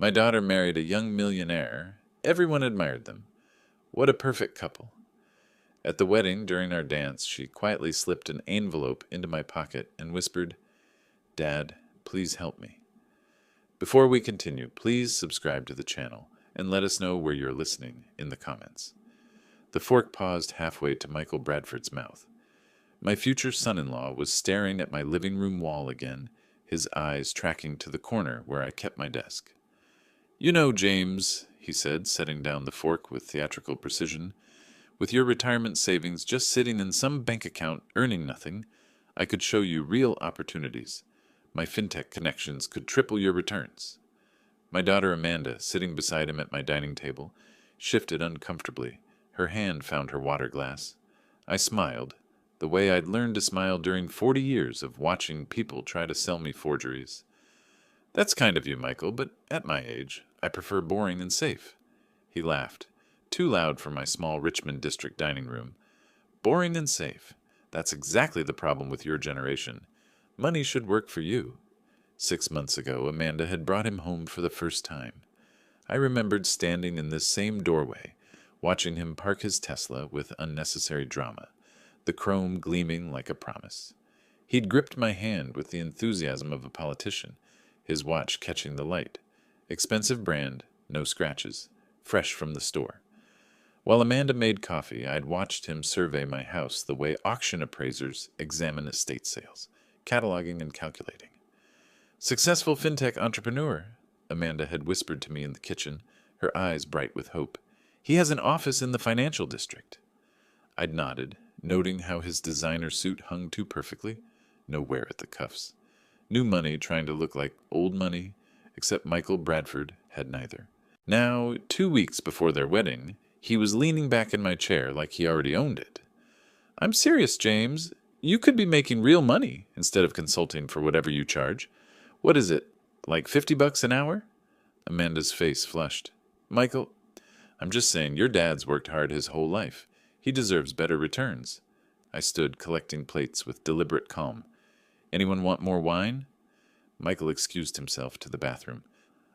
My daughter married a young millionaire. Everyone admired them. What a perfect couple. At the wedding, during our dance, she quietly slipped an envelope into my pocket and whispered, "Dad, please help me." Before we continue, please subscribe to the channel and let us know where you're listening in the comments. The fork paused halfway to Michael Bradford's mouth. My future son-in-law was staring at my living room wall again, his eyes tracking to the corner where I kept my desk. "You know, James," he said, setting down the fork with theatrical precision, "with your retirement savings just sitting in some bank account earning nothing, I could show you real opportunities. My fintech connections could triple your returns." My daughter Amanda, sitting beside him at my dining table, shifted uncomfortably. Her hand found her water glass. I smiled, the way I'd learned to smile during 40 years of watching people try to sell me forgeries. "That's kind of you, Michael, but at my age, I prefer boring and safe." He laughed, too loud for my small Richmond district dining room. "Boring and safe. That's exactly the problem with your generation. Money should work for you." 6 months ago, Amanda had brought him home for the first time. I remembered standing in this same doorway, watching him park his Tesla with unnecessary drama, the chrome gleaming like a promise. He'd gripped my hand with the enthusiasm of a politician, his watch catching the light. Expensive brand, no scratches, fresh from the store. While Amanda made coffee, I'd watched him survey my house the way auction appraisers examine estate sales, cataloging and calculating. "Successful fintech entrepreneur," Amanda had whispered to me in the kitchen, her eyes bright with hope. "He has an office in the financial district." I'd nodded, noting how his designer suit hung too perfectly, no wear at the cuffs. New money trying to look like old money, except Michael Bradford had neither. Now, 2 weeks before their wedding, he was leaning back in my chair like he already owned it. "I'm serious, James. You could be making real money instead of consulting for whatever you charge. What is it, like $50 an hour?" Amanda's face flushed. "Michael, I'm just saying your dad's worked hard his whole life. He deserves better returns." I stood collecting plates with deliberate calm. "Anyone want more wine?" Michael excused himself to the bathroom.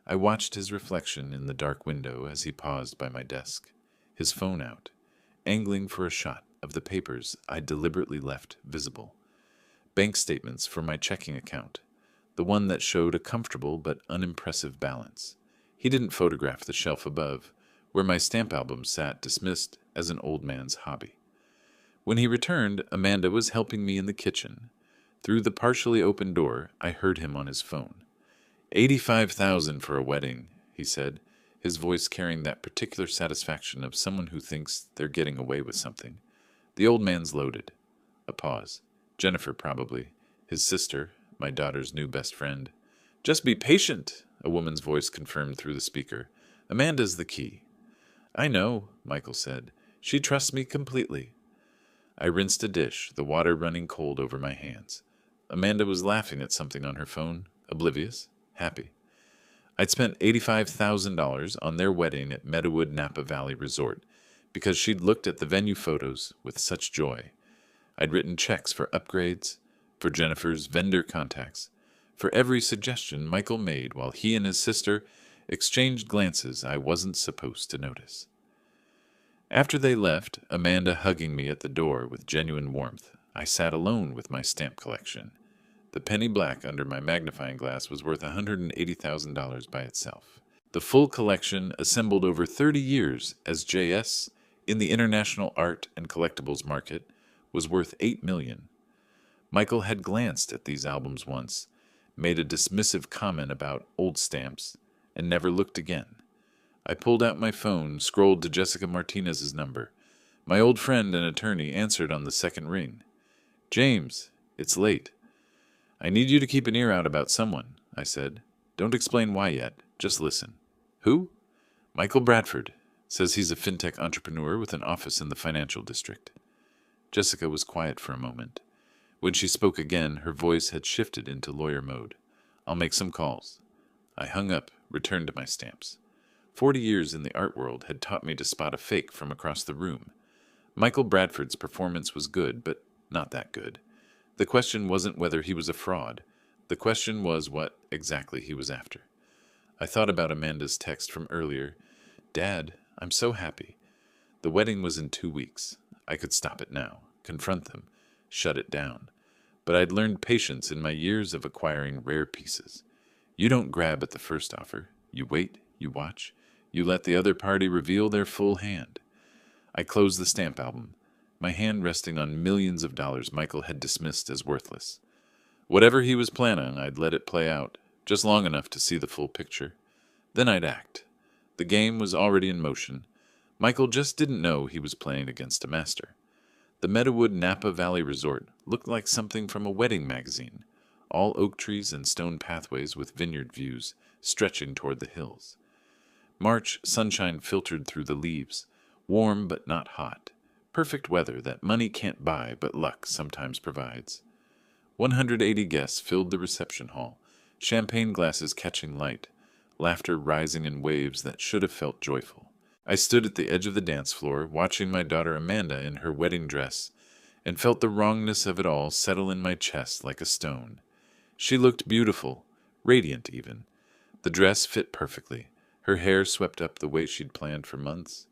I watched his reflection in the dark window as he paused by my desk, his phone out, angling for a shot of the papers I deliberately left visible. Bank statements for my checking account, the one that showed a comfortable but unimpressive balance. He didn't photograph the shelf above, where my stamp album sat dismissed as an old man's hobby. When he returned, Amanda was helping me in the kitchen. Through the partially open door, I heard him on his phone. "85,000 for a wedding," he said, his voice carrying that particular satisfaction of someone who thinks they're getting away with something. The old man's loaded. A pause. Jennifer, probably. His sister, my daughter's new best friend. "Just be patient," a woman's voice confirmed through the speaker. "Amanda's the key." "I know," Michael said. "She trusts me completely." I rinsed a dish, the water running cold over my hands. Amanda was laughing at something on her phone, oblivious, happy. I'd spent $85,000 on their wedding at Meadowood Napa Valley Resort because she'd looked at the venue photos with such joy. I'd written checks for upgrades, for Jennifer's vendor contacts, for every suggestion Michael made while he and his sister exchanged glances I wasn't supposed to notice. After they left, Amanda hugging me at the door with genuine warmth, I sat alone with my stamp collection. The penny black under my magnifying glass was worth $180,000 by itself. The full collection, assembled over 30 years as JS in the international art and collectibles market, was worth $8 million. Michael had glanced at these albums once, made a dismissive comment about old stamps, and never looked again. I pulled out my phone, scrolled to Jessica Martinez's number. My old friend and attorney answered on the second ring. "James, it's late." "I need you to keep an ear out about someone," I said. "Don't explain why yet. Just listen." "Who?" "Michael Bradford. Says he's a fintech entrepreneur with an office in the financial district." Jessica was quiet for a moment. When she spoke again, her voice had shifted into lawyer mode. "I'll make some calls." I hung up, returned to my stamps. 40 years in the art world had taught me to spot a fake from across the room. Michael Bradford's performance was good, but not that good. The question wasn't whether he was a fraud. The question was what exactly he was after. I thought about Amanda's text from earlier. Dad, I'm so happy. The wedding was in 2 weeks. I could stop it now, confront them, shut it down. But I'd learned patience in my years of acquiring rare pieces. You don't grab at the first offer. You wait, you watch, you let the other party reveal their full hand. I closed the stamp album, my hand resting on millions of dollars Michael had dismissed as worthless. Whatever he was planning, I'd let it play out, just long enough to see the full picture. Then I'd act. The game was already in motion. Michael just didn't know he was playing against a master. The Meadowood Napa Valley Resort looked like something from a wedding magazine, all oak trees and stone pathways with vineyard views stretching toward the hills. March sunshine filtered through the leaves, warm but not hot, perfect weather that money can't buy but luck sometimes provides. 180 guests filled the reception hall, champagne glasses catching light, laughter rising in waves that should have felt joyful. I stood at the edge of the dance floor, watching my daughter Amanda in her wedding dress, and felt the wrongness of it all settle in my chest like a stone. She looked beautiful, radiant even. The dress fit perfectly, her hair swept up the way she'd planned for months.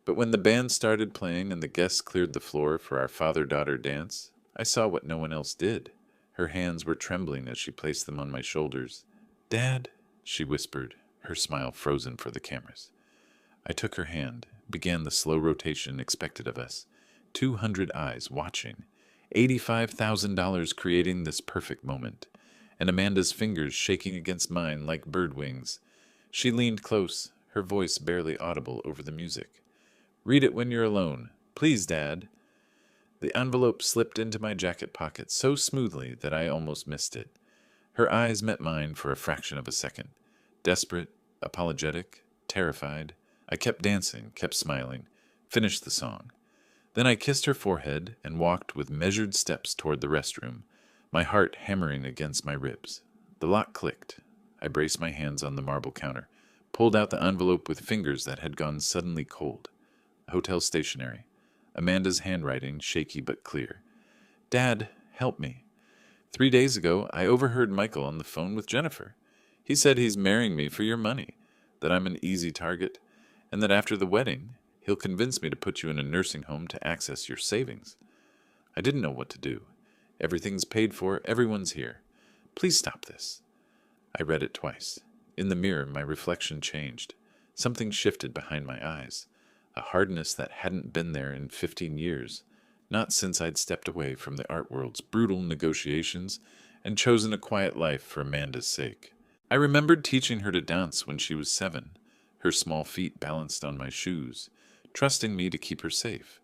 But when the band started playing and the guests cleared the floor for our father-daughter dance, I saw what no one else did. Her hands were trembling as she placed them on my shoulders. "Dad," she whispered, her smile frozen for the cameras. I took her hand, began the slow rotation expected of us. 200 eyes watching, $85,000 creating this perfect moment, and Amanda's fingers shaking against mine like bird wings. She leaned close, her voice barely audible over the music. "Read it when you're alone. Please, Dad." The envelope slipped into my jacket pocket so smoothly that I almost missed it. Her eyes met mine for a fraction of a second. Desperate, apologetic, terrified. I kept dancing, kept smiling, finished the song. Then I kissed her forehead and walked with measured steps toward the restroom, my heart hammering against my ribs. The lock clicked. I braced my hands on the marble counter, pulled out the envelope with fingers that had gone suddenly cold. Hotel stationery. Amanda's handwriting, shaky but clear. "Dad, help me. 3 days ago, I overheard Michael on the phone with Jennifer. He said he's marrying me for your money, that I'm an easy target, and that after the wedding, he'll convince me to put you in a nursing home to access your savings. I didn't know what to do. Everything's paid for, everyone's here. Please stop this." I read it twice. In the mirror, my reflection changed. Something shifted behind my eyes. A hardness that hadn't been there in 15 years, not since I'd stepped away from the art world's brutal negotiations and chosen a quiet life for Amanda's sake. I remembered teaching her to dance when she was 7, her small feet balanced on my shoes, trusting me to keep her safe.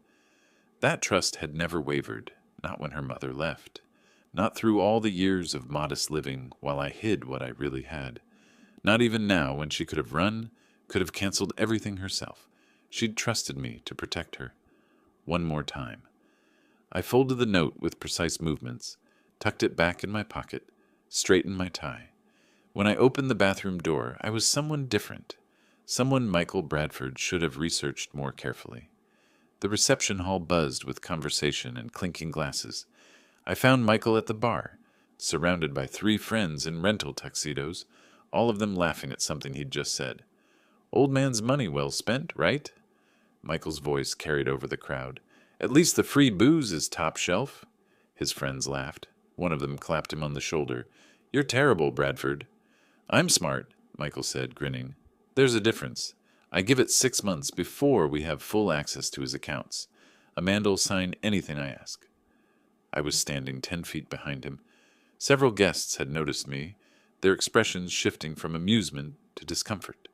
That trust had never wavered, not when her mother left, not through all the years of modest living while I hid what I really had, not even now when she could have run, could have canceled everything herself. She'd trusted me to protect her. One more time. I folded the note with precise movements, tucked it back in my pocket, straightened my tie. When I opened the bathroom door, I was someone different, someone Michael Bradford should have researched more carefully. The reception hall buzzed with conversation and clinking glasses. I found Michael at the bar, surrounded by 3 friends in rental tuxedos, all of them laughing at something he'd just said. "Old man's money well spent, right?" Michael's voice carried over the crowd. "At least the free booze is top shelf." His friends laughed. One of them clapped him on the shoulder. "You're terrible, Bradford." "I'm smart," Michael said, grinning. "There's a difference. I give it 6 months before we have full access to his accounts. Amanda'll sign anything I ask." I was standing 10 feet behind him. Several guests had noticed me, their expressions shifting from amusement to discomfort.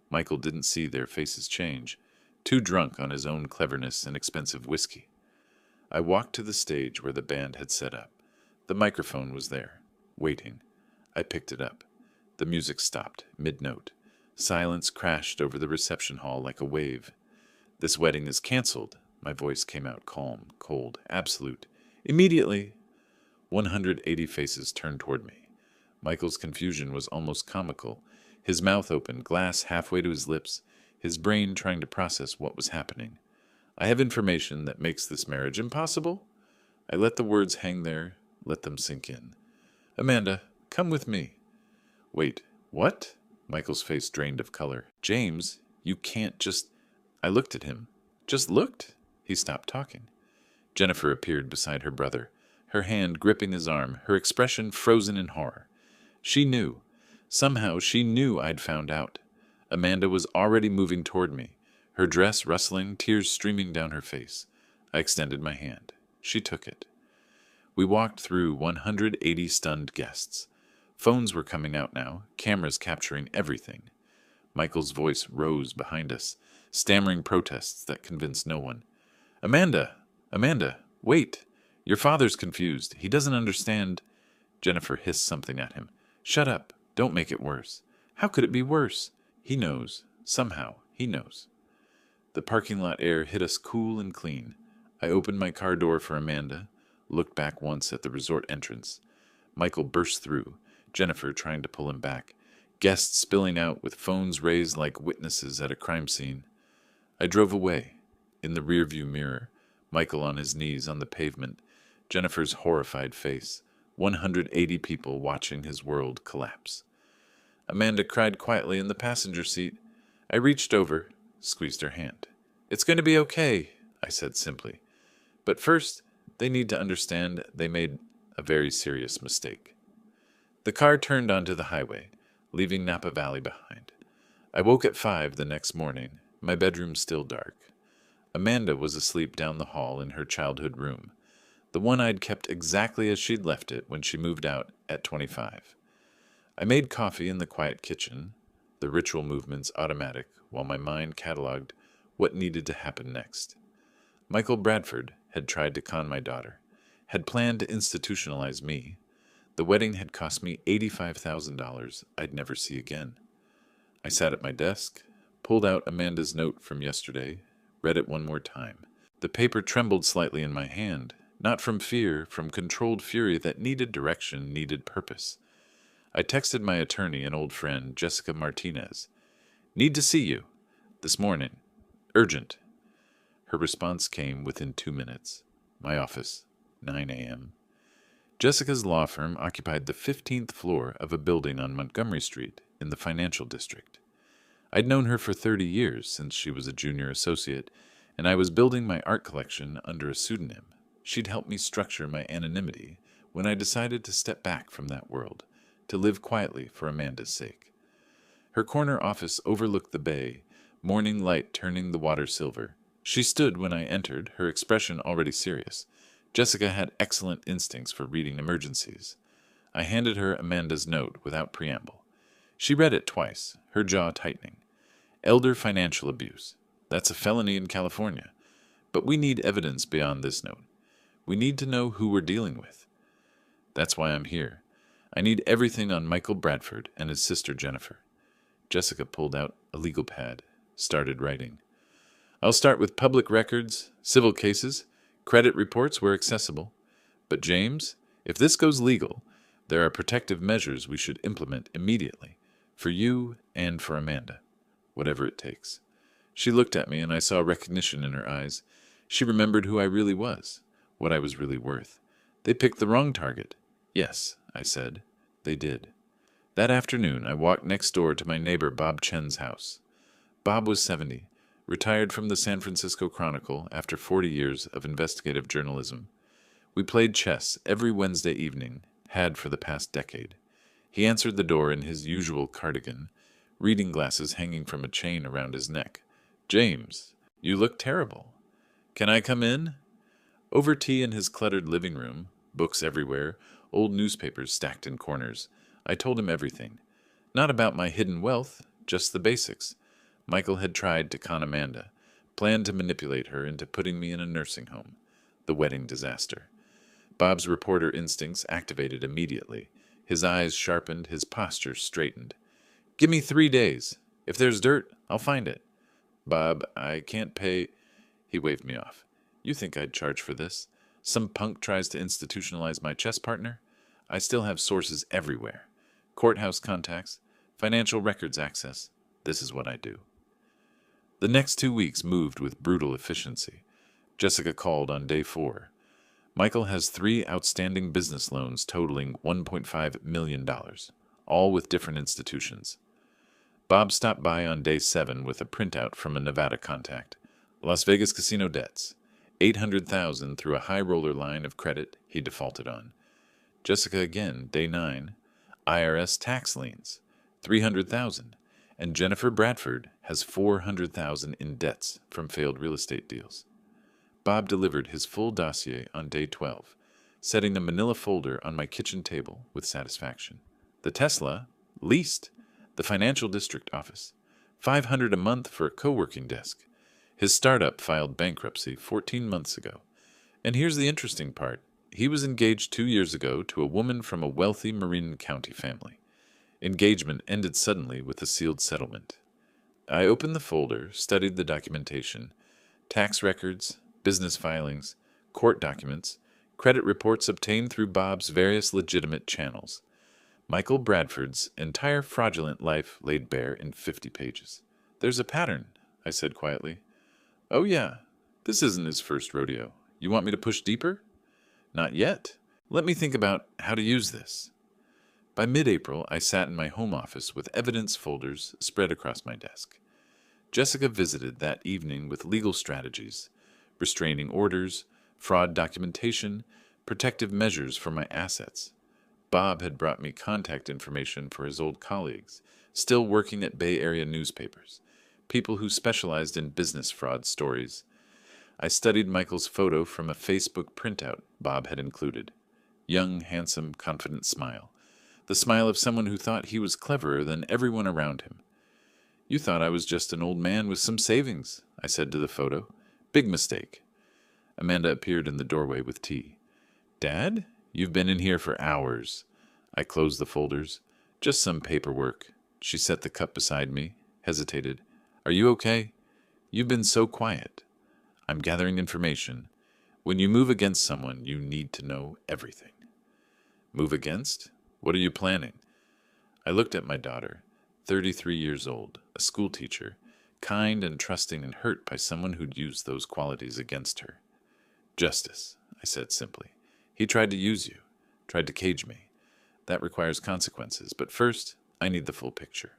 Michael didn't see their faces change, too drunk on his own cleverness and expensive whiskey. I walked to the stage where the band had set up. The microphone was there, waiting. I picked it up. The music stopped, mid-note. Silence crashed over the reception hall like a wave. "This wedding is canceled." My voice came out calm, cold, absolute. "Immediately." 180 faces turned toward me. Michael's confusion was almost comical, his mouth open, glass halfway to his lips, his brain trying to process what was happening. "I have information that makes this marriage impossible." I let the words hang there, let them sink in. "Amanda, come with me." "Wait, what?" Michael's face drained of color. James, you can't just... I looked at him. Just looked. He stopped talking. Jennifer appeared beside her brother, her hand gripping his arm, her expression frozen in horror. She knew. Somehow she knew I'd found out. Amanda was already moving toward me, her dress rustling, tears streaming down her face. I extended my hand. She took it. We walked through 180 stunned guests. Phones were coming out now, cameras capturing everything. Michael's voice rose behind us, stammering protests that convinced no one. Amanda! Amanda! Wait! Your father's confused. He doesn't understand. Jennifer hissed something at him. Shut up. Don't make it worse. How could it be worse? He knows. Somehow, he knows. The parking lot air hit us cool and clean. I opened my car door for Amanda, looked back once at the resort entrance. Michael burst through, Jennifer trying to pull him back, guests spilling out with phones raised like witnesses at a crime scene. I drove away. In the rearview mirror, Michael on his knees on the pavement, Jennifer's horrified face, 180 people watching his world collapse. Amanda cried quietly in the passenger seat. I reached over, squeezed her hand. It's going to be okay, I said simply. But first, they need to understand they made a very serious mistake. The car turned onto the highway, leaving Napa Valley behind. I woke at 5 the next morning, my bedroom still dark. Amanda was asleep down the hall in her childhood room, the one I'd kept exactly as she'd left it when she moved out at 25. I made coffee in the quiet kitchen, the ritual movements automatic, while my mind cataloged what needed to happen next. Michael Bradford had tried to con my daughter, had planned to institutionalize me. The wedding had cost me $85,000 I'd never see again. I sat at my desk, pulled out Amanda's note from yesterday, read it one more time. The paper trembled slightly in my hand, not from fear, from controlled fury that needed direction, needed purpose. I texted my attorney and old friend, Jessica Martinez. Need to see you. This morning. Urgent. Her response came within 2 minutes. My office, 9 a.m. Jessica's law firm occupied the 15th floor of a building on Montgomery Street in the financial district. I'd known her for 30 years since she was a junior associate, and I was building my art collection under a pseudonym. She'd helped me structure my anonymity when I decided to step back from that world, to live quietly for Amanda's sake. Her corner office overlooked the bay, morning light turning the water silver. She stood when I entered, her expression already serious. Jessica had excellent instincts for reading emergencies. I handed her Amanda's note without preamble. She read it twice, her jaw tightening. Elder financial abuse. That's a felony in California. But we need evidence beyond this note. We need to know who we're dealing with. That's why I'm here. I need everything on Michael Bradford and his sister Jennifer. Jessica pulled out a legal pad, started writing. I'll start with public records, civil cases, credit reports where accessible. But James, if this goes legal, there are protective measures we should implement immediately, for you and for Amanda, whatever it takes. She looked at me and I saw recognition in her eyes. She remembered who I really was, what I was really worth. They picked the wrong target. Yes, I said. They did. That afternoon, I walked next door to my neighbor Bob Chen's house. Bob was 70, retired from the San Francisco Chronicle after 40 years of investigative journalism. We played chess every Wednesday evening, had for the past decade. He answered the door in his usual cardigan, reading glasses hanging from a chain around his neck. James, you look terrible. Can I come in? Over tea in his cluttered living room, books everywhere, old newspapers stacked in corners, I told him everything. Not about my hidden wealth, just the basics. Michael had tried to con Amanda, planned to manipulate her into putting me in a nursing home. The wedding disaster. Bob's reporter instincts activated immediately. His eyes sharpened, his posture straightened. Give me 3 days. If there's dirt, I'll find it. Bob, I can't pay... He waved me off. You think I'd charge for this? Some punk tries to institutionalize my chess partner? I still have sources everywhere. Courthouse contacts, financial records access. This is what I do. The next 2 weeks moved with brutal efficiency. Jessica called on day 4. Michael has 3 outstanding business loans totaling $1.5 million, all with different institutions. Bob stopped by on day 7 with a printout from a Nevada contact. Las Vegas casino debts. $800,000 through a high roller line of credit he defaulted on. Jessica again, day 9. IRS tax liens. $300,000. And Jennifer Bradford has $400,000 in debts from failed real estate deals. Bob delivered his full dossier on day 12, setting a manila folder on my kitchen table with satisfaction. The Tesla, leased. The financial district office, $500 a month for a co-working desk. His startup filed bankruptcy 14 months ago. And here's the interesting part. He was engaged 2 years ago to a woman from a wealthy Marin County family. Engagement ended suddenly with a sealed settlement. I opened the folder, studied the documentation, tax records, business filings, court documents, credit reports obtained through Bob's various legitimate channels. Michael Bradford's entire fraudulent life laid bare in 50 pages. There's a pattern, I said quietly. Oh yeah, this isn't his first rodeo. You want me to push deeper? Not yet. Let me think about how to use this. By mid-April, I sat in my home office with evidence folders spread across my desk. Jessica visited that evening with legal strategies, restraining orders, fraud documentation, protective measures for my assets. Bob had brought me contact information for his old colleagues, still working at Bay Area newspapers, people who specialized in business fraud stories. I studied Michael's photo from a Facebook printout Bob had included. Young, handsome, confident smile. The smile of someone who thought he was cleverer than everyone around him. You thought I was just an old man with some savings, I said to the photo. Big mistake. Amanda appeared in the doorway with tea. Dad? You've been in here for hours. I closed the folders. Just some paperwork. She set the cup beside me, hesitated. Are you okay? You've been so quiet. I'm gathering information. When you move against someone, you need to know everything. Move against? What are you planning? I looked at my daughter, 33 years old, a school teacher, kind and trusting and hurt by someone who'd used those qualities against her. Justice, I said simply. He tried to use you, tried to cage me. That requires consequences, but first, I need the full picture.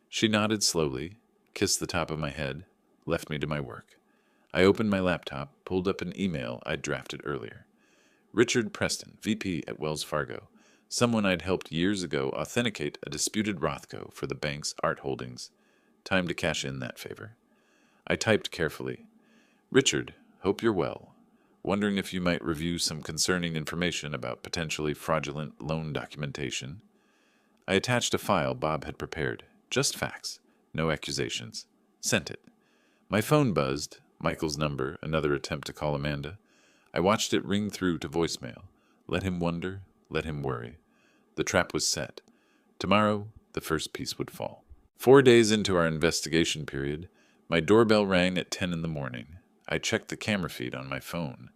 She nodded slowly, kissed the top of my head, left me to my work. I opened my laptop, pulled up an email I'd drafted earlier. Richard Preston, VP at Wells Fargo, someone I'd helped years ago authenticate a disputed Rothko for the bank's art holdings. Time to cash in that favor. I typed carefully. Richard, hope you're well. Wondering if you might review some concerning information about potentially fraudulent loan documentation. I attached a file Bob had prepared. Just facts. No accusations. Sent it. My phone buzzed. Michael's number, another attempt to call Amanda. I watched it ring through to voicemail. Let him wonder, let him worry. The trap was set. Tomorrow, the first piece would fall. 4 days into our investigation period, my doorbell rang at 10 in the morning. I checked the camera feed on my phone.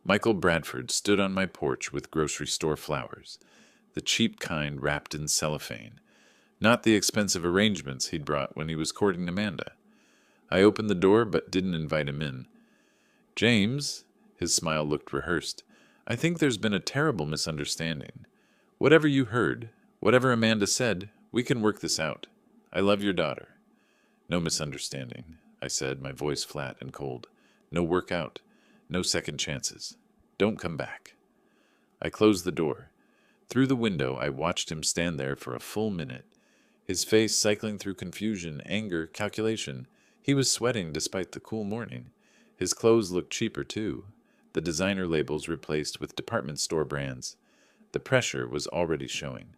Michael Bradford stood on my porch with grocery store flowers, the cheap kind wrapped in cellophane, not the expensive arrangements he'd brought when he was courting Amanda. I opened the door but didn't invite him in. James, his smile looked rehearsed, I think there's been a terrible misunderstanding. Whatever you heard, whatever Amanda said, we can work this out. I love your daughter. No misunderstanding, I said, my voice flat and cold. No workout. No second chances. Don't come back. I closed the door. Through the window, I watched him stand there for a full minute, his face cycling through confusion, anger, calculation. He was sweating despite the cool morning. His clothes looked cheaper, too, the designer labels replaced with department store brands. The pressure was already showing.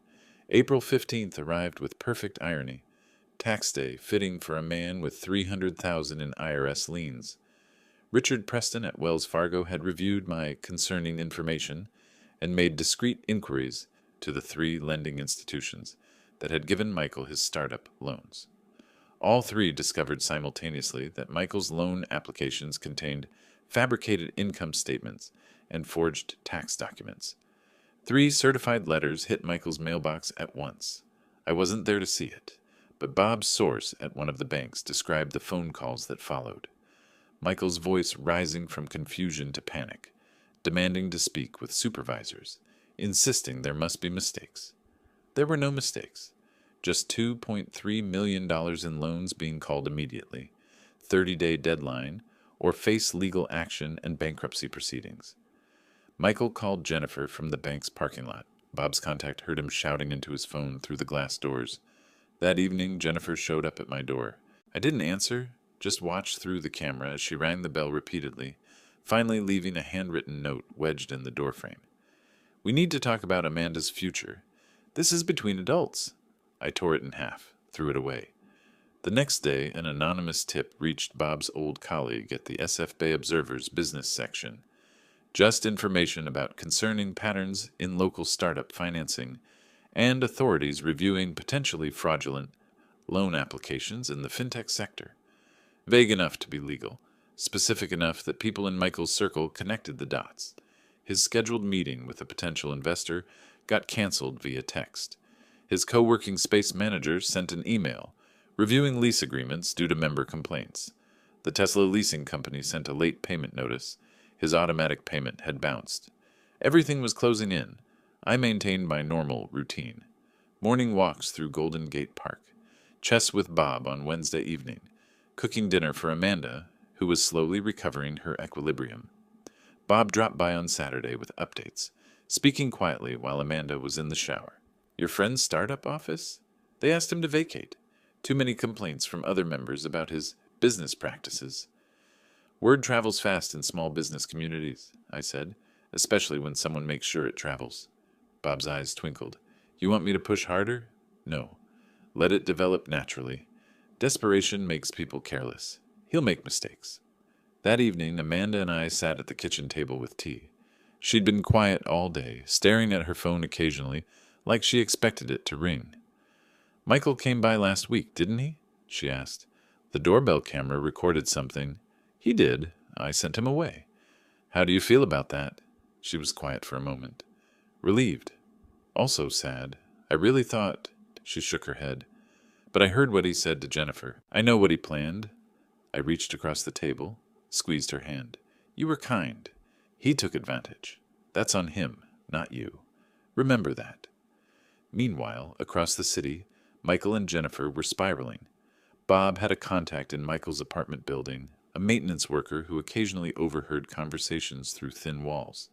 April 15th arrived with perfect irony. Tax day fitting for a man with $300,000 in IRS liens. Richard Preston at Wells Fargo had reviewed my concerning information and made discreet inquiries to the 3 lending institutions that had given Michael his startup loans. All 3 discovered simultaneously that Michael's loan applications contained fabricated income statements and forged tax documents. 3 certified letters hit Michael's mailbox at once. I wasn't there to see it, but Bob's source at one of the banks described the phone calls that followed. Michael's voice rising from confusion to panic, demanding to speak with supervisors, insisting there must be mistakes. There were no mistakes. Just $2.3 million in loans being called immediately, 30-day deadline, or face legal action and bankruptcy proceedings. Michael called Jennifer from the bank's parking lot. Bob's contact heard him shouting into his phone through the glass doors. That evening, Jennifer showed up at my door. I didn't answer, just watched through the camera as she rang the bell repeatedly, finally leaving a handwritten note wedged in the doorframe. "We need to talk about Amanda's future. This is between adults." I tore it in half, threw it away. The next day, an anonymous tip reached Bob's old colleague at the SF Bay Observer's business section. Just information about concerning patterns in local startup financing and authorities reviewing potentially fraudulent loan applications in the fintech sector. Vague enough to be legal, specific enough that people in Michael's circle connected the dots. His scheduled meeting with a potential investor got canceled via text. His co-working space manager sent an email reviewing lease agreements due to member complaints. The Tesla leasing company sent a late payment notice. His automatic payment had bounced. Everything was closing in. I maintained my normal routine. Morning walks through Golden Gate Park. Chess with Bob on Wednesday evening. Cooking dinner for Amanda, who was slowly recovering her equilibrium. Bob dropped by on Saturday with updates, speaking quietly while Amanda was in the shower. "Your friend's startup office? They asked him to vacate. Too many complaints from other members about his business practices." "Word travels fast in small business communities," I said, "especially when someone makes sure it travels." Bob's eyes twinkled. "You want me to push harder?" "No. Let it develop naturally. Desperation makes people careless. He'll make mistakes." That evening, Amanda and I sat at the kitchen table with tea. She'd been quiet all day, staring at her phone occasionally, like she expected it to ring. "Michael came by last week, didn't he?" she asked. "The doorbell camera recorded something." "He did. I sent him away." "How do you feel about that?" She was quiet for a moment. "Relieved. Also sad. I really thought—" She shook her head. "But I heard what he said to Jennifer. I know what he planned." I reached across the table, squeezed her hand. "You were kind. He took advantage. That's on him, not you. Remember that." Meanwhile, across the city, Michael and Jennifer were spiraling. Bob had a contact in Michael's apartment building, a maintenance worker who occasionally overheard conversations through thin walls.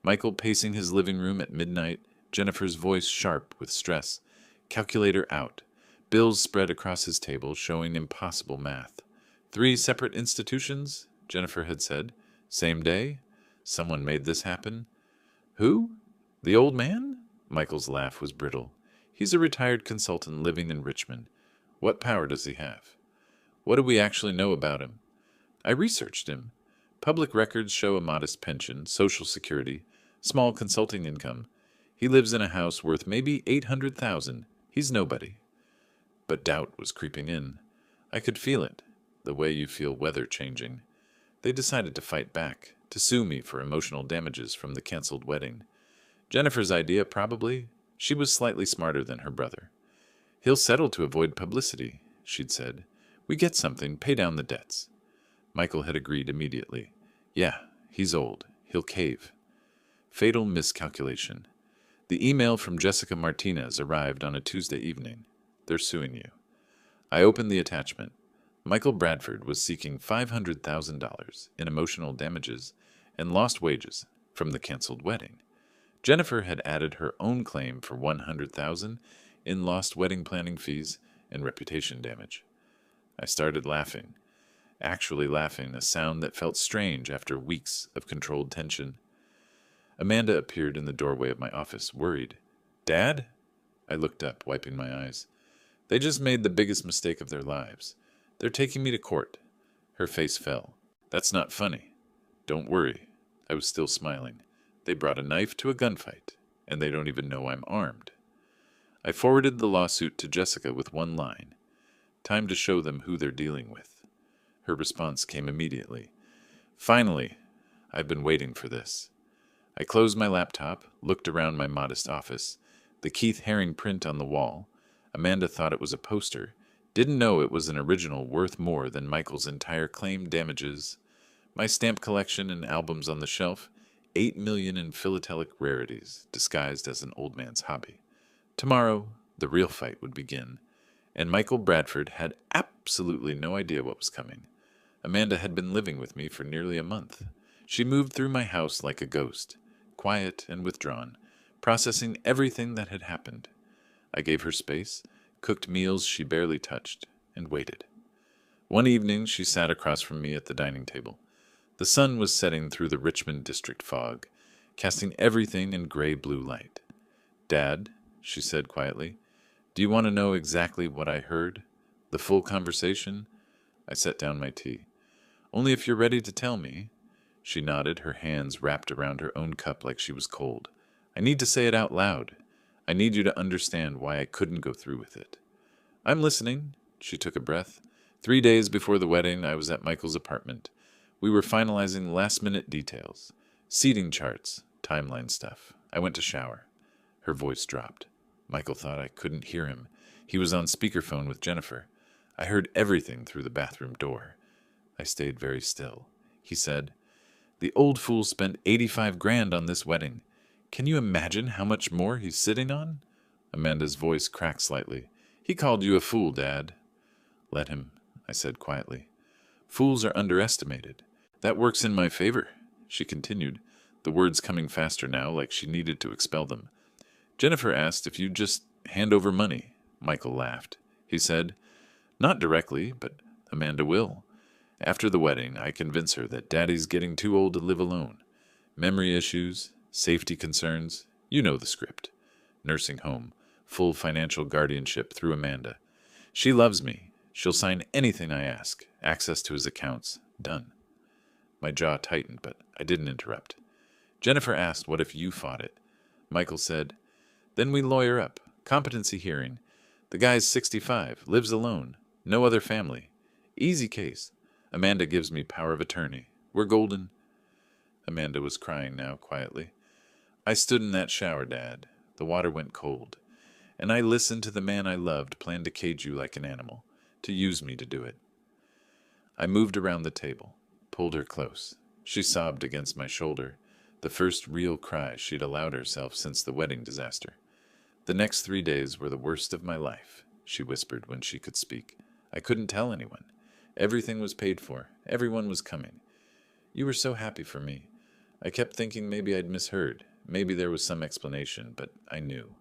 Michael pacing his living room at midnight, Jennifer's voice sharp with stress. Calculator out. Bills spread across his table, showing impossible math. 3 separate institutions, Jennifer had said. Same day? Someone made this happen? Who? The old man? Michael's laugh was brittle. He's a retired consultant living in Richmond. What power does he have? What do we actually know about him? I researched him. Public records show a modest pension, Social Security, small consulting income. He lives in a house worth maybe $800,000. He's nobody. But doubt was creeping in. I could feel it, the way you feel weather changing. They decided to fight back, to sue me for emotional damages from the canceled wedding. Jennifer's idea, probably. She was slightly smarter than her brother. He'll settle to avoid publicity, she'd said. We get something, pay down the debts. Michael had agreed immediately. Yeah, he's old. He'll cave. Fatal miscalculation. The email from Jessica Martinez arrived on a Tuesday evening. They're suing you. I opened the attachment. Michael Bradford was seeking $500,000 in emotional damages and lost wages from the canceled wedding. Jennifer had added her own claim for $100,000 in lost wedding planning fees and reputation damage. I started laughing, actually laughing, a sound that felt strange after weeks of controlled tension. Amanda appeared in the doorway of my office, worried. Dad? I looked up, wiping my eyes. They just made the biggest mistake of their lives. They're taking me to court. Her face fell. That's not funny. Don't worry. I was still smiling. They brought a knife to a gunfight, and they don't even know I'm armed. I forwarded the lawsuit to Jessica with one line. Time to show them who they're dealing with. Her response came immediately. Finally, I've been waiting for this. I closed my laptop, looked around my modest office. The Keith Haring print on the wall. Amanda thought it was a poster. Didn't know it was an original worth more than Michael's entire claim damages. My stamp collection and albums on the shelf. 8 million in philatelic rarities, disguised as an old man's hobby. Tomorrow, The real fight would begin, and Michael Bradford had absolutely no idea what was coming. Amanda had been living with me for nearly a month. She moved through my house like a ghost, quiet and withdrawn, processing everything that had happened. I gave her space, cooked meals she barely touched, and waited. One evening she sat across from me at the dining table. The sun was setting through the Richmond district fog, casting everything in gray-blue light. "Dad," she said quietly, "do you want to know exactly what I heard? The full conversation?" I set down my tea. "Only if you're ready to tell me." She nodded, her hands wrapped around her own cup like she was cold. "I need to say it out loud. I need you to understand why I couldn't go through with it." "I'm listening." She took a breath. 3 days before the wedding, I was at Michael's apartment. We were finalizing last-minute details. Seating charts, timeline stuff. I went to shower. Her voice dropped. Michael thought I couldn't hear him. He was on speakerphone with Jennifer. I heard everything through the bathroom door. I stayed very still. He said, "The old fool spent 85 grand on this wedding. Can you imagine how much more he's sitting on?" Amanda's voice cracked slightly. "He called you a fool, Dad." "Let him," I said quietly. "Fools are underestimated. That works in my favor," she continued, the words coming faster now, like she needed to expel them. "Jennifer asked if you'd just hand over money." Michael laughed. He said, "Not directly, but Amanda will. After the wedding, I convince her that Daddy's getting too old to live alone. Memory issues, safety concerns, you know the script. Nursing home, full financial guardianship through Amanda. She loves me. She'll sign anything I ask. Access to his accounts. Done." My jaw tightened, but I didn't interrupt. Jennifer asked what if you fought it. Michael said, "Then we lawyer up. Competency hearing. The guy's 65, lives alone, no other family. Easy case. Amanda gives me power of attorney. We're golden." Amanda was crying now, quietly. "I stood in that shower, Dad. The water went cold. And I listened to the man I loved plan to cage you like an animal, to use me to do it." I moved around the table, pulled her close. She sobbed against my shoulder, the first real cry she'd allowed herself since the wedding disaster. "The next 3 days were the worst of my life," she whispered when she could speak. "I couldn't tell anyone. Everything was paid for. Everyone was coming. You were so happy for me. I kept thinking maybe I'd misheard. Maybe there was some explanation, but I knew.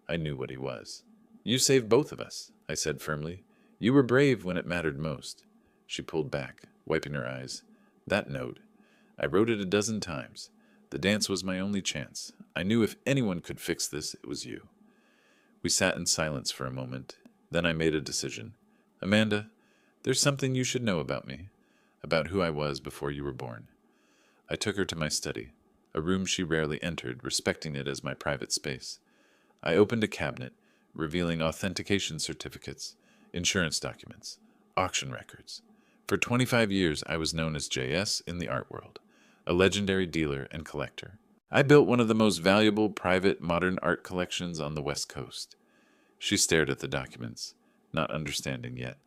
I knew what he was." "You saved both of us," I said firmly. "You were brave when it mattered most." She pulled back, wiping her eyes. "That note. I wrote it a dozen times. The dance was my only chance. I knew if anyone could fix this, it was you." We sat in silence for a moment. Then I made a decision. "Amanda, there's something you should know about me, about who I was before you were born." I took her to my study, a room she rarely entered, respecting it as my private space. I opened a cabinet, revealing authentication certificates, insurance documents, auction records. For 25 years, I was known as JS in the art world, a legendary dealer and collector. I built one of the most valuable private modern art collections on the West Coast. She stared at the documents, not understanding yet.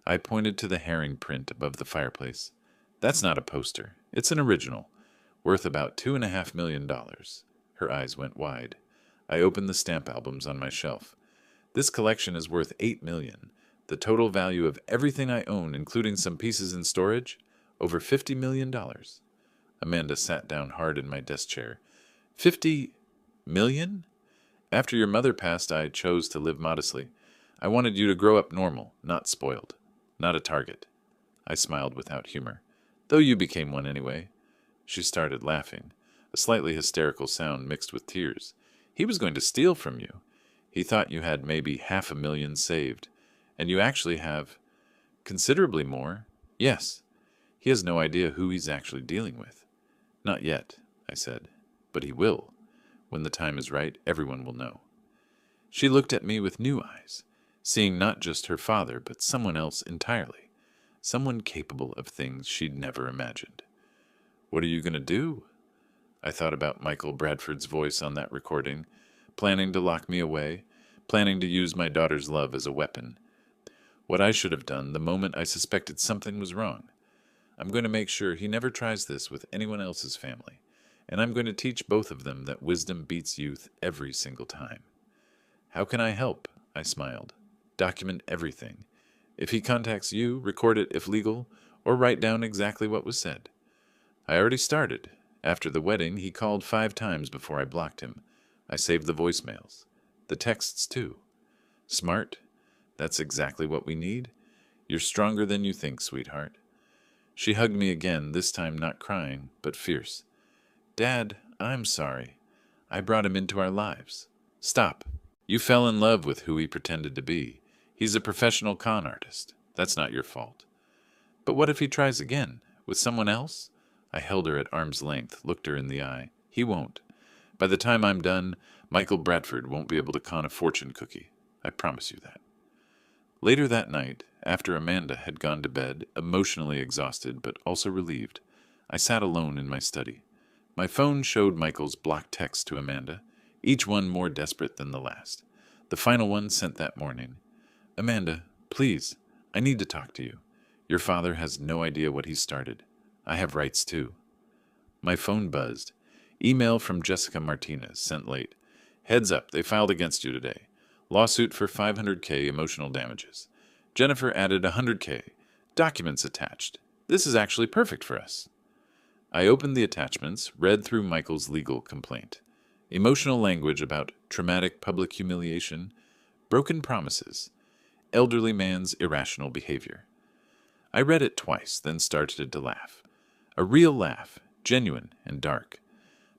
I pointed to the herring print above the fireplace. "That's not a poster. It's an original, worth about $2.5 million. Her eyes went wide. I opened the stamp albums on my shelf. "This collection is worth $8 million. The total value of everything I own, including some pieces in storage, over $50 million. Amanda sat down hard in my desk chair. $50 million? After your mother passed, I chose to live modestly. I wanted you to grow up normal, not spoiled, not a target." I smiled without humor. "Though you became one anyway." She started laughing, a slightly hysterical sound mixed with tears. "He was going to steal from you. He thought you had maybe $500,000 saved, and you actually have considerably more. Yes. He has no idea who he's actually dealing with." "Not yet," I said. "But he will. When the time is right, everyone will know." She looked at me with new eyes, seeing not just her father, but someone else entirely, someone capable of things she'd never imagined. "What are you going to do?" I thought about Michael Bradford's voice on that recording, planning to lock me away, planning to use my daughter's love as a weapon. What I should have done the moment I suspected something was wrong. I'm going to make sure he never tries this with anyone else's family, and I'm going to teach both of them that wisdom beats youth every single time. "How can I help?" I smiled. Document everything. If he contacts you, record it if legal, or write down exactly what was said. I already started. After the wedding, he called 5 times before I blocked him. I saved the voicemails. The texts, too. Smart? That's exactly what we need. You're stronger than you think, sweetheart. She hugged me again, this time not crying, but fierce. Dad, I'm sorry. I brought him into our lives. Stop. You fell in love with who he pretended to be. He's a professional con artist. That's not your fault. But what if he tries again? With someone else? I held her at arm's length, looked her in the eye. He won't. By the time I'm done, Michael Bradford won't be able to con a fortune cookie. I promise you that. Later that night, after Amanda had gone to bed, emotionally exhausted but also relieved, I sat alone in my study. My phone showed Michael's blocked texts to Amanda, each one more desperate than the last. The final one sent that morning. Amanda, please, I need to talk to you. Your father has no idea what he's started. I have rights too. My phone buzzed. Email from Jessica Martinez, sent late. Heads up, they filed against you today. Lawsuit for $500K emotional damages. Jennifer added $100K. Documents attached. This is actually perfect for us. I opened the attachments, read through Michael's legal complaint. Emotional language about traumatic public humiliation, broken promises, elderly man's irrational behavior. I read it twice, then started to laugh. A real laugh, genuine and dark.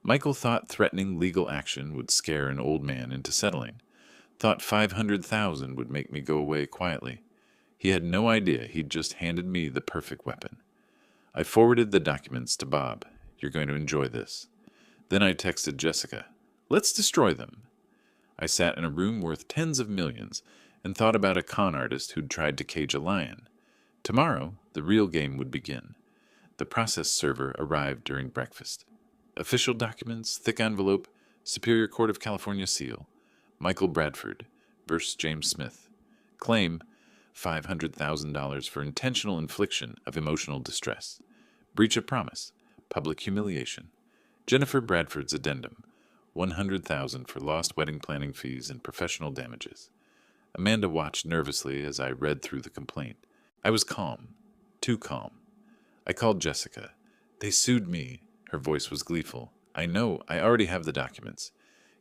Michael thought threatening legal action would scare an old man into settling. Thought $500,000 would make me go away quietly. He had no idea he'd just handed me the perfect weapon. I forwarded the documents to Bob. You're going to enjoy this. Then I texted Jessica. Let's destroy them. I sat in a room worth tens of millions and thought about a con artist who'd tried to cage a lion. Tomorrow, the real game would begin. The process server arrived during breakfast. Official documents, thick envelope, Superior Court of California seal. Michael Bradford versus James Smith. Claim $500,000 for intentional infliction of emotional distress. Breach of promise. Public humiliation. Jennifer Bradford's addendum. $100,000 for lost wedding planning fees and professional damages. Amanda watched nervously as I read through the complaint. I was calm. Too calm. I called Jessica. They sued me. Her voice was gleeful. I know. I already have the documents.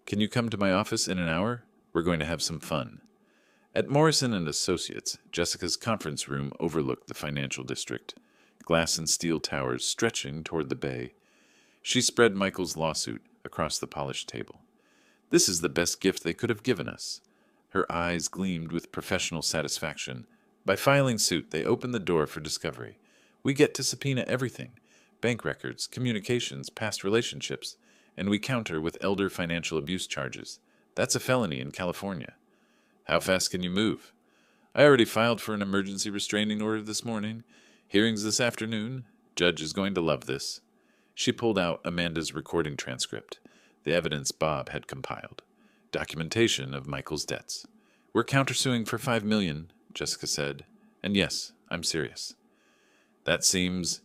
Can you come to my office in an hour? We're going to have some fun. At Morrison & Associates, Jessica's conference room overlooked the financial district, glass and steel towers stretching toward the bay. She spread Michael's lawsuit across the polished table. This is the best gift they could have given us. Her eyes gleamed with professional satisfaction. By filing suit, they opened the door for discovery. We get to subpoena everything. Bank records, communications, past relationships, and we counter with elder financial abuse charges. That's a felony in California. How fast can you move? I already filed for an emergency restraining order this morning. Hearings this afternoon. Judge is going to love this. She pulled out Amanda's recording transcript, the evidence Bob had compiled. Documentation of Michael's debts. We're countersuing for $5 million, Jessica said. And yes, I'm serious. That seems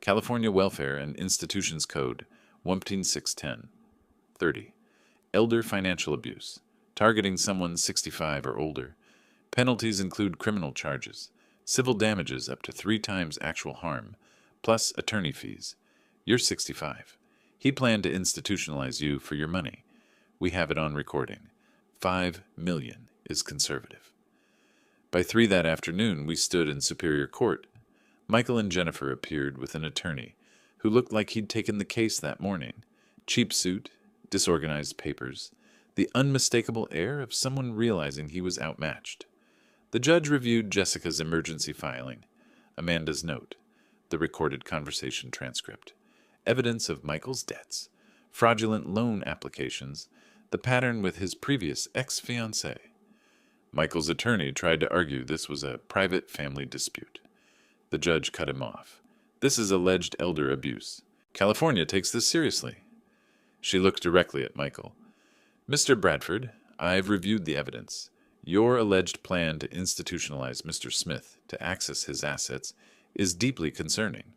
California Welfare and Institutions Code 15610. 30. Elder financial abuse. Targeting someone 65 or older. Penalties include criminal charges, civil damages up to 3 times actual harm, plus attorney fees. You're 65. He planned to institutionalize you for your money. We have it on recording. $5 million is conservative. By 3 that afternoon, we stood in Superior Court. Michael and Jennifer appeared with an attorney, who looked like he'd taken the case that morning. Cheap suit, disorganized papers, the unmistakable air of someone realizing he was outmatched. The judge reviewed Jessica's emergency filing, Amanda's note, the recorded conversation transcript, evidence of Michael's debts, fraudulent loan applications, the pattern with his previous ex-fiancée. Michael's attorney tried to argue this was a private family dispute. The judge cut him off. This is alleged elder abuse. California takes this seriously. She looked directly at Michael. Mr. Bradford, I've reviewed the evidence. Your alleged plan to institutionalize Mr. Smith to access his assets is deeply concerning.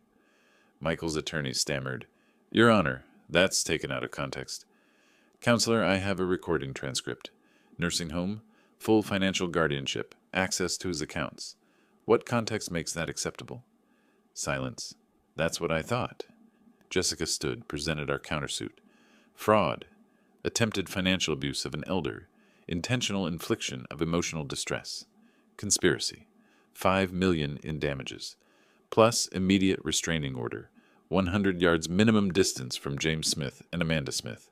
Michael's attorney stammered, Your Honor, that's taken out of context. Counselor, I have a recording transcript. Nursing home, full financial guardianship, access to his accounts. What context makes that acceptable? Silence. That's what I thought. Jessica stood, presented our countersuit. Fraud. Attempted financial abuse of an elder. Intentional infliction of emotional distress. Conspiracy. 5 million in damages. Plus immediate restraining order. 100 yards minimum distance from James Smith and Amanda Smith.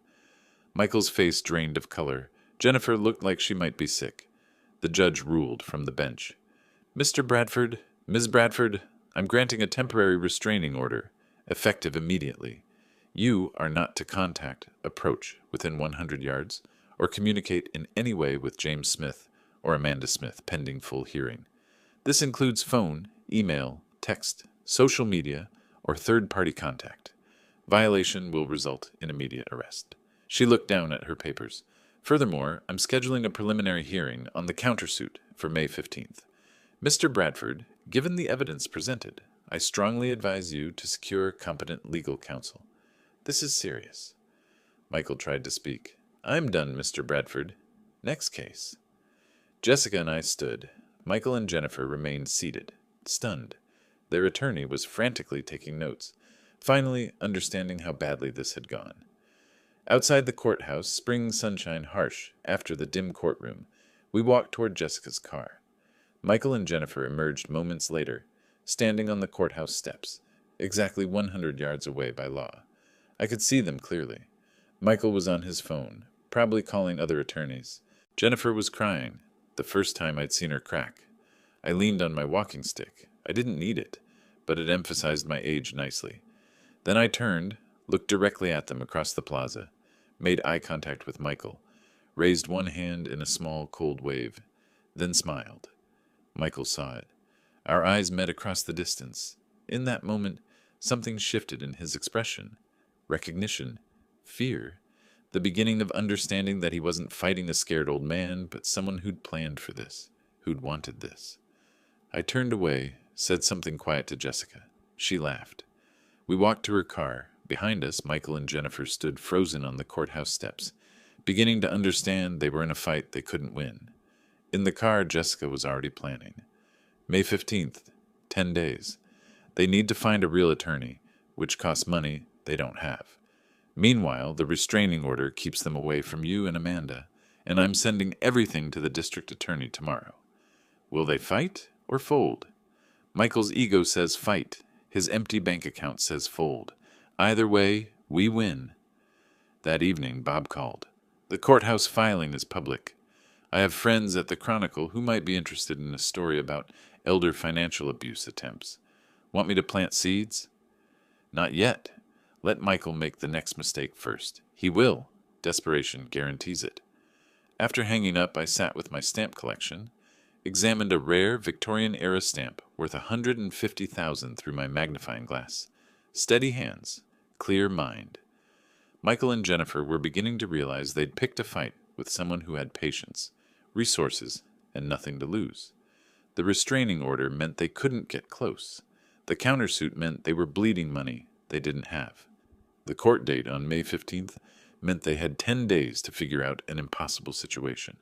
Michael's face drained of color. Jennifer looked like she might be sick. The judge ruled from the bench. Mr. Bradford, Ms. Bradford, I'm granting a temporary restraining order, effective immediately. You are not to contact, approach within 100 yards, or communicate in any way with James Smith or Amanda Smith pending full hearing. This includes phone, email, text, social media, or third-party contact. Violation will result in immediate arrest. She looked down at her papers. Furthermore, I'm scheduling a preliminary hearing on the countersuit for May 15th. Mr. Bradford, given the evidence presented, I strongly advise you to secure competent legal counsel. This is serious. Michael tried to speak. I'm done, Mr. Bradford. Next case. Jessica and I stood. Michael and Jennifer remained seated, stunned. Their attorney was frantically taking notes, finally understanding how badly this had gone. Outside the courthouse, spring sunshine harsh after the dim courtroom, we walked toward Jessica's car. Michael and Jennifer emerged moments later, standing on the courthouse steps, exactly 100 yards away by law. I could see them clearly. Michael was on his phone, probably calling other attorneys. Jennifer was crying, the first time I'd seen her crack. I leaned on my walking stick. I didn't need it, but it emphasized my age nicely. Then I turned, looked directly at them across the plaza, made eye contact with Michael, raised one hand in a small, cold wave, then smiled. Michael saw it. Our eyes met across the distance. In that moment, something shifted in his expression. Recognition. Fear. The beginning of understanding that he wasn't fighting a scared old man, but someone who'd planned for this, who'd wanted this. I turned away, said something quiet to Jessica. She laughed. We walked to her car. Behind us, Michael and Jennifer stood frozen on the courthouse steps, beginning to understand they were in a fight they couldn't win. In the car, Jessica was already planning. May 15th, 10 days. They need to find a real attorney, which costs money they don't have. Meanwhile, the restraining order keeps them away from you and Amanda, and I'm sending everything to the district attorney tomorrow. Will they fight or fold? Michael's ego says fight. His empty bank account says fold. Either way, we win. That evening, Bob called. The courthouse filing is public. I have friends at the Chronicle who might be interested in a story about elder financial abuse attempts. Want me to plant seeds? Not yet. Let Michael make the next mistake first. He will. Desperation guarantees it. After hanging up, I sat with my stamp collection, examined a rare Victorian-era stamp worth $150,000 through my magnifying glass. Steady hands, clear mind. Michael and Jennifer were beginning to realize they'd picked a fight with someone who had patience, resources, and nothing to lose. The restraining order meant they couldn't get close. The countersuit meant they were bleeding money they didn't have. The court date on May 15th meant they had 10 days to figure out an impossible situation.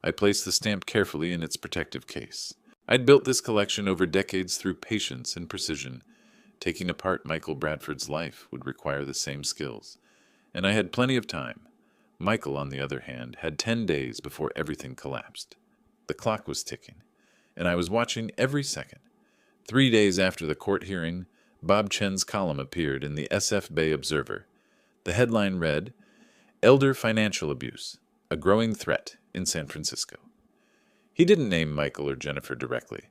I placed the stamp carefully in its protective case. I'd built this collection over decades through patience and precision. Taking apart Michael Bradford's life would require the same skills, and I had plenty of time. Michael, on the other hand, had 10 days before everything collapsed. The clock was ticking, and I was watching every second. 3 days after the court hearing, Bob Chen's column appeared in the SF Bay Observer. The headline read, "Elder Financial Abuse, a Growing Threat in San Francisco." He didn't name Michael or Jennifer directly,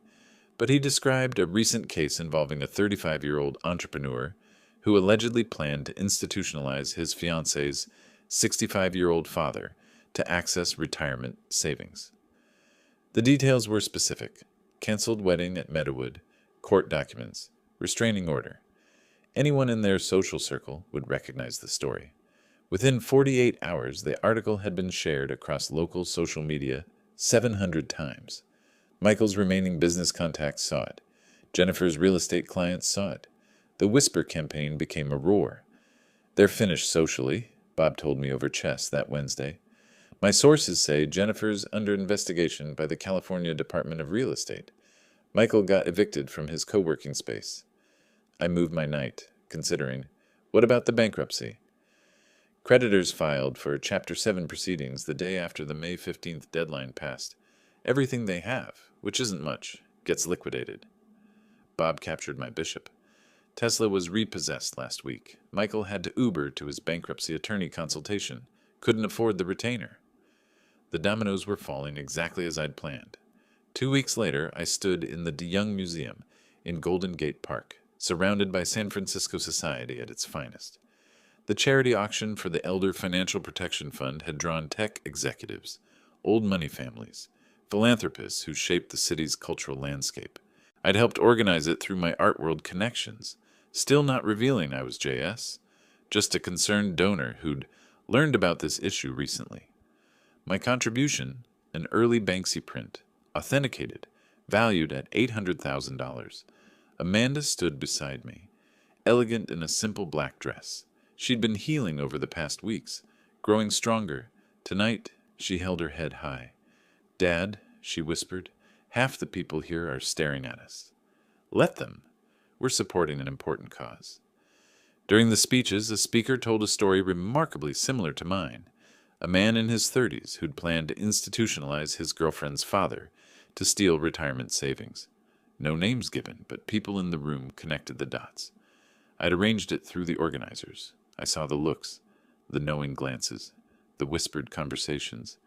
but he described a recent case involving a 35-year-old entrepreneur who allegedly planned to institutionalize his fiancée's 65-year-old father to access retirement savings. The details were specific: canceled wedding at Meadowood, court documents, restraining order. Anyone in their social circle would recognize the story. Within 48 hours, the article had been shared across local social media 700 times. Michael's remaining business contacts saw it. Jennifer's real estate clients saw it. The Whisper campaign became a roar. They're finished socially, Bob told me over chess that Wednesday. My sources say Jennifer's under investigation by the California Department of Real Estate. Michael got evicted from his co-working space. I moved my night, considering, what about the bankruptcy? Creditors filed for Chapter 7 proceedings the day after the May 15th deadline passed. Everything they have, which isn't much, gets liquidated. Bob captured my bishop. Tesla was repossessed last week. Michael had to Uber to his bankruptcy attorney consultation. Couldn't afford the retainer. The dominoes were falling exactly as I'd planned. 2 weeks later, I stood in the DeYoung Museum in Golden Gate Park, surrounded by San Francisco society at its finest. The charity auction for the Elder Financial Protection Fund had drawn tech executives, old money families, philanthropists who shaped the city's cultural landscape. I'd helped organize it through my art world connections, still not revealing I was JS, just a concerned donor who'd learned about this issue recently. My contribution, an early Banksy print, authenticated, valued at $800,000. Amanda stood beside me, elegant in a simple black dress. She'd been healing over the past weeks, growing stronger. Tonight, she held her head high. "Dad," she whispered, "half the people here are staring at us." Let them. We're supporting an important cause. During the speeches, a speaker told a story remarkably similar to mine. A man in his 30s who'd planned to institutionalize his girlfriend's father to steal retirement savings. No names given, but people in the room connected the dots. I'd arranged it through the organizers. I saw the looks, the knowing glances, the whispered conversations.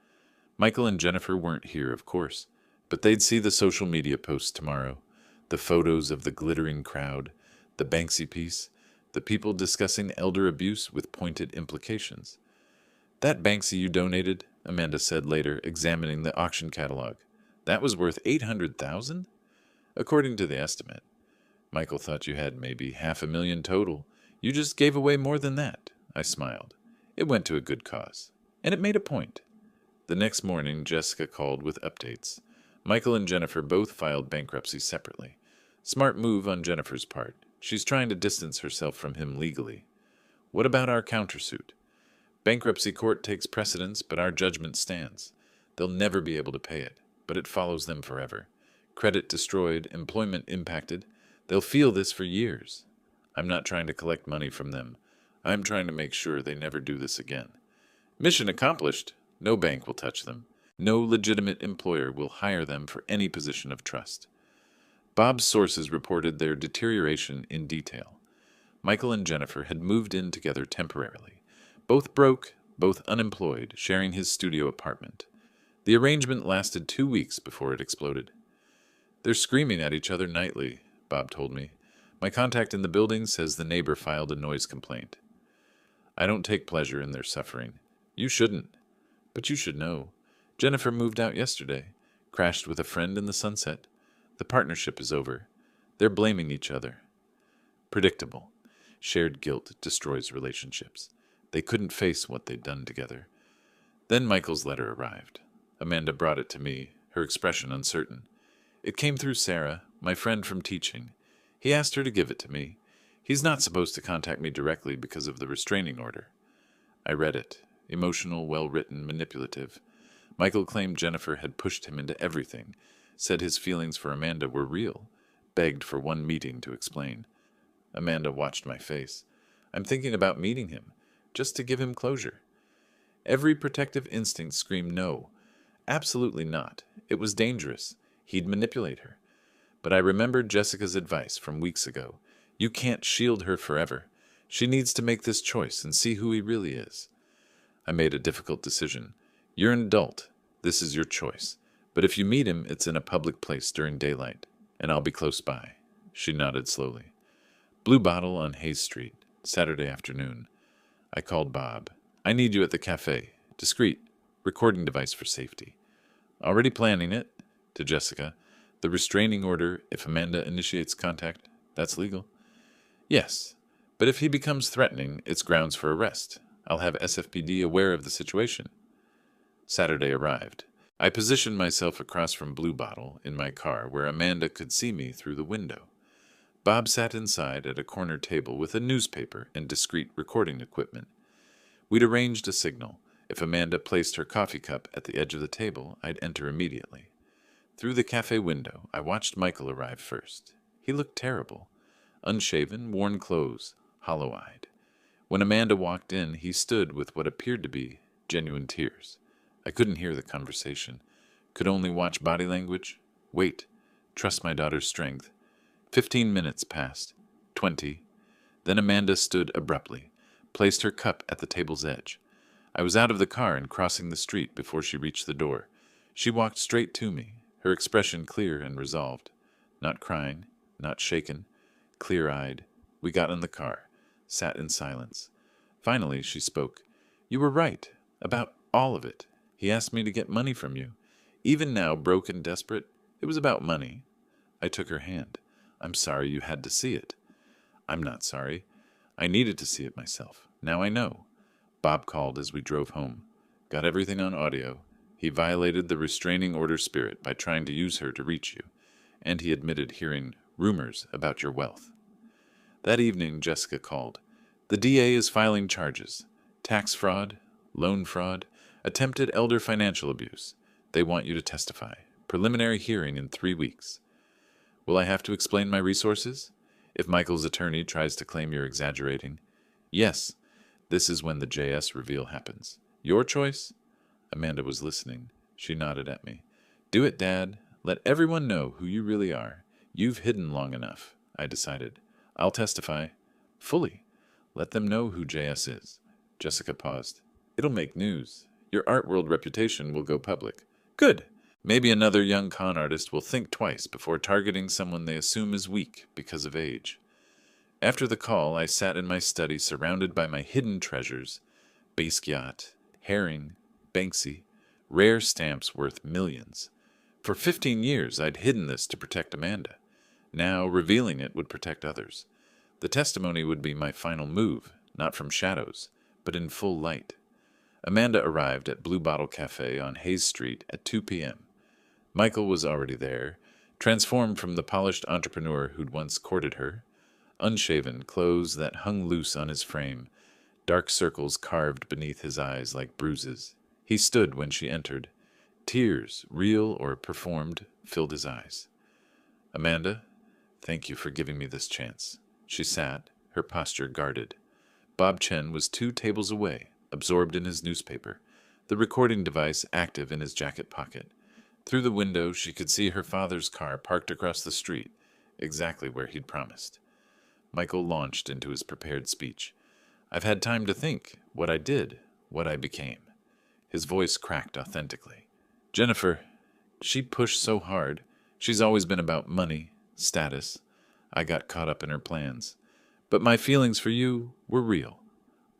Michael and Jennifer weren't here, of course, but they'd see the social media posts tomorrow, the photos of the glittering crowd, the Banksy piece, the people discussing elder abuse with pointed implications. "That Banksy you donated," Amanda said later, examining the auction catalog, "that was worth $800,000? According to the estimate. Michael thought you had maybe $500,000 total. You just gave away more than that." I smiled. It went to a good cause. And it made a point. The next morning, Jessica called with updates. Michael and Jennifer both filed bankruptcy separately. Smart move on Jennifer's part. She's trying to distance herself from him legally. What about our countersuit? Bankruptcy court takes precedence, but our judgment stands. They'll never be able to pay it, but it follows them forever. Credit destroyed, employment impacted. They'll feel this for years. I'm not trying to collect money from them. I'm trying to make sure they never do this again. Mission accomplished. No bank will touch them. No legitimate employer will hire them for any position of trust. Bob's sources reported their deterioration in detail. Michael and Jennifer had moved in together temporarily. Both broke, both unemployed, sharing his studio apartment. The arrangement lasted 2 weeks before it exploded. "They're screaming at each other nightly," Bob told me. "My contact in the building says the neighbor filed a noise complaint." I don't take pleasure in their suffering. You shouldn't. But you should know. Jennifer moved out yesterday, crashed with a friend in the sunset. The partnership is over. They're blaming each other. Predictable. Shared guilt destroys relationships. They couldn't face what they'd done together. Then Michael's letter arrived. Amanda brought it to me, her expression uncertain. It came through Sarah, my friend from teaching. He asked her to give it to me. He's not supposed to contact me directly because of the restraining order. I read it. Emotional, well-written, manipulative. Michael claimed Jennifer had pushed him into everything, said his feelings for Amanda were real, begged for one meeting to explain. Amanda watched my face. I'm thinking about meeting him, just to give him closure. Every protective instinct screamed no. Absolutely not. It was dangerous. He'd manipulate her. But I remembered Jessica's advice from weeks ago. You can't shield her forever. She needs to make this choice and see who he really is. I made a difficult decision. You're an adult. This is your choice. But if you meet him, it's in a public place during daylight, and I'll be close by. She nodded slowly. Blue Bottle on Hayes Street, Saturday afternoon. I called Bob. I need you at the cafe. Discreet. Recording device for safety. Already planning it. To Jessica. The restraining order, if Amanda initiates contact, that's legal. Yes, but if he becomes threatening, it's grounds for arrest. I'll have SFPD aware of the situation. Saturday arrived. I positioned myself across from Blue Bottle in my car where Amanda could see me through the window. Bob sat inside at a corner table with a newspaper and discreet recording equipment. We'd arranged a signal. If Amanda placed her coffee cup at the edge of the table, I'd enter immediately. Through the cafe window, I watched Michael arrive first. He looked terrible. Unshaven, worn clothes, hollow-eyed. When Amanda walked in, he stood with what appeared to be genuine tears. I couldn't hear the conversation. Could only watch body language. Wait. Trust my daughter's strength. 15 minutes passed. 20. Then Amanda stood abruptly, placed her cup at the table's edge. I was out of the car and crossing the street before she reached the door. She walked straight to me, her expression clear and resolved. Not crying, not shaken, clear-eyed. We got in the car, sat in silence. Finally, she spoke. You were right, about all of it. He asked me to get money from you. Even now, broke and desperate, it was about money. I took her hand. I'm sorry you had to see it. I'm not sorry. I needed to see it myself. Now I know. Bob called as we drove home. Got everything on audio. He violated the restraining order spirit by trying to use her to reach you, and he admitted hearing rumors about your wealth. That evening, Jessica called. The DA is filing charges. Tax fraud, loan fraud, attempted elder financial abuse. They want you to testify. Preliminary hearing in 3 weeks. Will I have to explain my resources? If Michael's attorney tries to claim you're exaggerating? Yes. This is when the JS reveal happens. Your choice? Amanda was listening. She nodded at me. Do it, Dad. Let everyone know who you really are. You've hidden long enough, I decided. I'll testify. Fully. Let them know who JS is. Jessica paused. It'll make news. Your art world reputation will go public. Good. Maybe another young con artist will think twice before targeting someone they assume is weak because of age. After the call, I sat in my study surrounded by my hidden treasures. Basquiat, Herring, Banksy, rare stamps worth millions. For 15 years, I'd hidden this to protect Amanda. Now, revealing it would protect others. The testimony would be my final move, not from shadows, but in full light. Amanda arrived at Blue Bottle Cafe on Hayes Street at 2 p.m. Michael was already there, transformed from the polished entrepreneur who'd once courted her. Unshaven, clothes that hung loose on his frame, dark circles carved beneath his eyes like bruises. He stood when she entered. Tears, real or performed, filled his eyes. Amanda, thank you for giving me this chance. She sat, her posture guarded. Bob Chen was 2 tables away, absorbed in his newspaper, the recording device active in his jacket pocket. Through the window, she could see her father's car parked across the street, exactly where he'd promised. Michael launched into his prepared speech. I've had time to think, what I did, what I became. His voice cracked authentically. Jennifer, she pushed so hard. She's always been about money, status. I got caught up in her plans. But my feelings for you were real.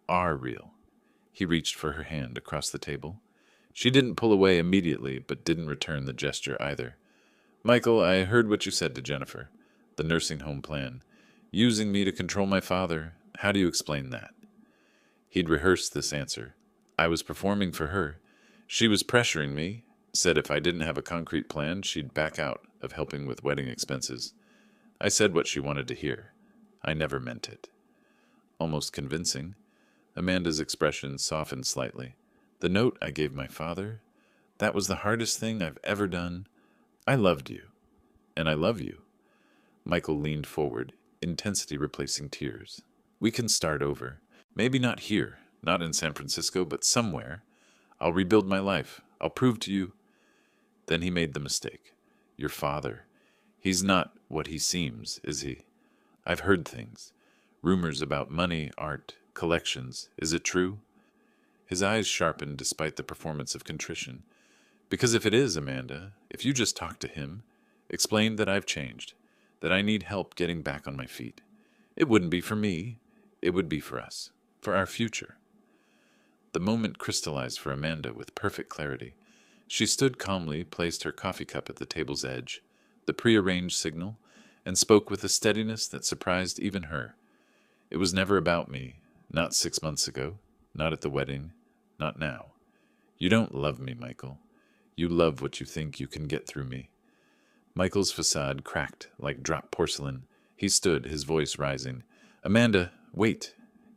Are real. He reached for her hand across the table. She didn't pull away immediately, but didn't return the gesture either. Michael, I heard what you said to Jennifer. The nursing home plan. Using me to control my father. How do you explain that? He'd rehearsed this answer. I was performing for her. She was pressuring me, said if I didn't have a concrete plan, she'd back out of helping with wedding expenses. I said what she wanted to hear. I never meant it. Almost convincing. Amanda's expression softened slightly. The note I gave my father, that was the hardest thing I've ever done. I loved you. And I love you. Michael leaned forward, intensity replacing tears. We can start over. Maybe not here, not in San Francisco, but somewhere. I'll rebuild my life. I'll prove to you. Then he made the mistake. Your father. He's not what he seems, is he? I've heard things. Rumors about money, art, collections. Is it true? His eyes sharpened despite the performance of contrition. Because if it is, Amanda, if you just talk to him, explain that I've changed, that I need help getting back on my feet. It wouldn't be for me. It would be for us, for our future. The moment crystallized for Amanda with perfect clarity. She stood calmly, placed her coffee cup at the table's edge, the prearranged signal, and spoke with a steadiness that surprised even her. It was never about me, not 6 months ago, not at the wedding, not now. You don't love me, Michael. You love what you think you can get through me. Michael's facade cracked like dropped porcelain. He stood, his voice rising. Amanda, wait.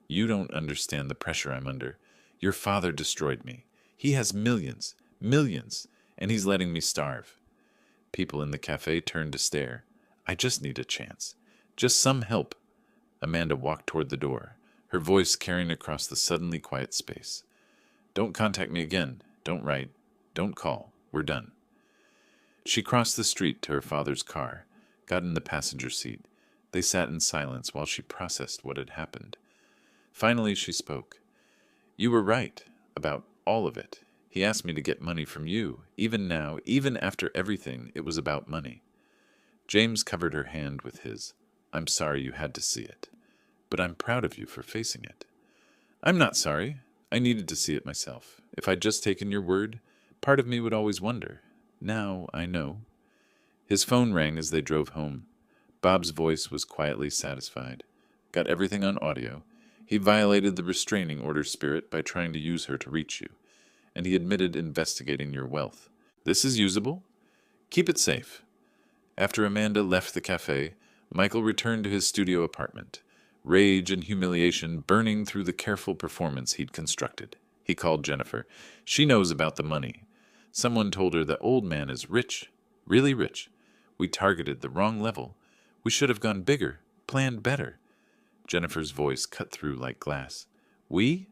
You don't understand the pressure I'm under. Your father destroyed me. He has millions, millions, and he's letting me starve. People in the cafe turned to stare. I just need a chance. Just some help. Amanda walked toward the door, her voice carrying across the suddenly quiet space. Don't contact me again. Don't write. Don't call. We're done. She crossed the street to her father's car, got in the passenger seat. They sat in silence while she processed what had happened. Finally, she spoke. You were right about all of it. He asked me to get money from you. Even now, even after everything, it was about money. James covered her hand with his. I'm sorry you had to see it, but I'm proud of you for facing it. I'm not sorry. I needed to see it myself. If I'd just taken your word, part of me would always wonder. Now I know. His phone rang as they drove home. Bob's voice was quietly satisfied. Got everything on audio. He violated the restraining order spirit by trying to use her to reach you, and he admitted investigating your wealth. This is usable. Keep it safe. After Amanda left the cafe, Michael returned to his studio apartment, rage and humiliation burning through the careful performance he'd constructed. He called Jennifer. She knows about the money. Someone told her the old man is rich, really rich. We targeted the wrong level. We should have gone bigger, planned better. Jennifer's voice cut through like glass. We?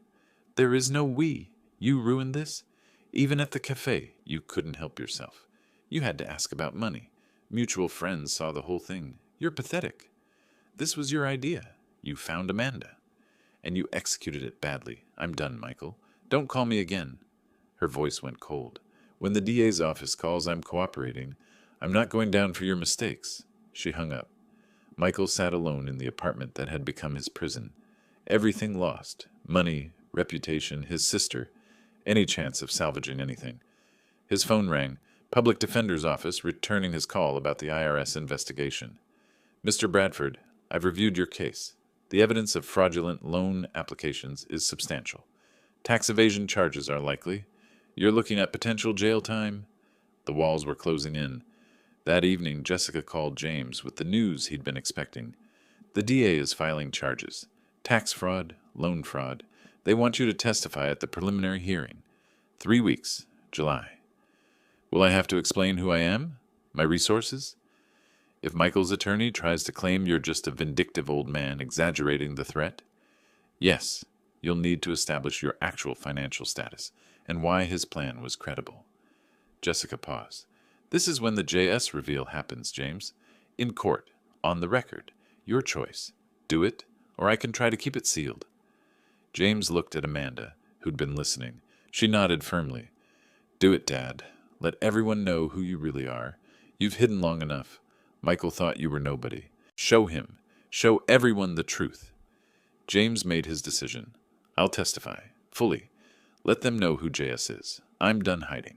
There is no we. You ruined this? Even at the cafe, you couldn't help yourself. You had to ask about money. Mutual friends saw the whole thing. You're pathetic. This was your idea. You found Amanda. And you executed it badly. I'm done, Michael. Don't call me again. Her voice went cold. When the DA's office calls, I'm cooperating. I'm not going down for your mistakes. She hung up. Michael sat alone in the apartment that had become his prison. Everything lost. Money, reputation, his sister. Any chance of salvaging anything. His phone rang. Public Defender's Office returning his call about the IRS investigation. Mr. Bradford, I've reviewed your case. The evidence of fraudulent loan applications is substantial. Tax evasion charges are likely. You're looking at potential jail time. The walls were closing in. That evening, Jessica called James with the news he'd been expecting. The DA is filing charges. Tax fraud, loan fraud. They want you to testify at the preliminary hearing. 3 weeks, July. Will I have to explain who I am? My resources? If Michael's attorney tries to claim you're just a vindictive old man exaggerating the threat? Yes, you'll need to establish your actual financial status and why his plan was credible. Jessica paused. This is when the JS reveal happens, James. In court, on the record. Your choice. Do it, or I can try to keep it sealed. James looked at Amanda, who'd been listening. She nodded firmly. Do it, Dad. Let everyone know who you really are. You've hidden long enough. Michael thought you were nobody. Show him. Show everyone the truth. James made his decision. I'll testify. Fully. Let them know who JS is. I'm done hiding.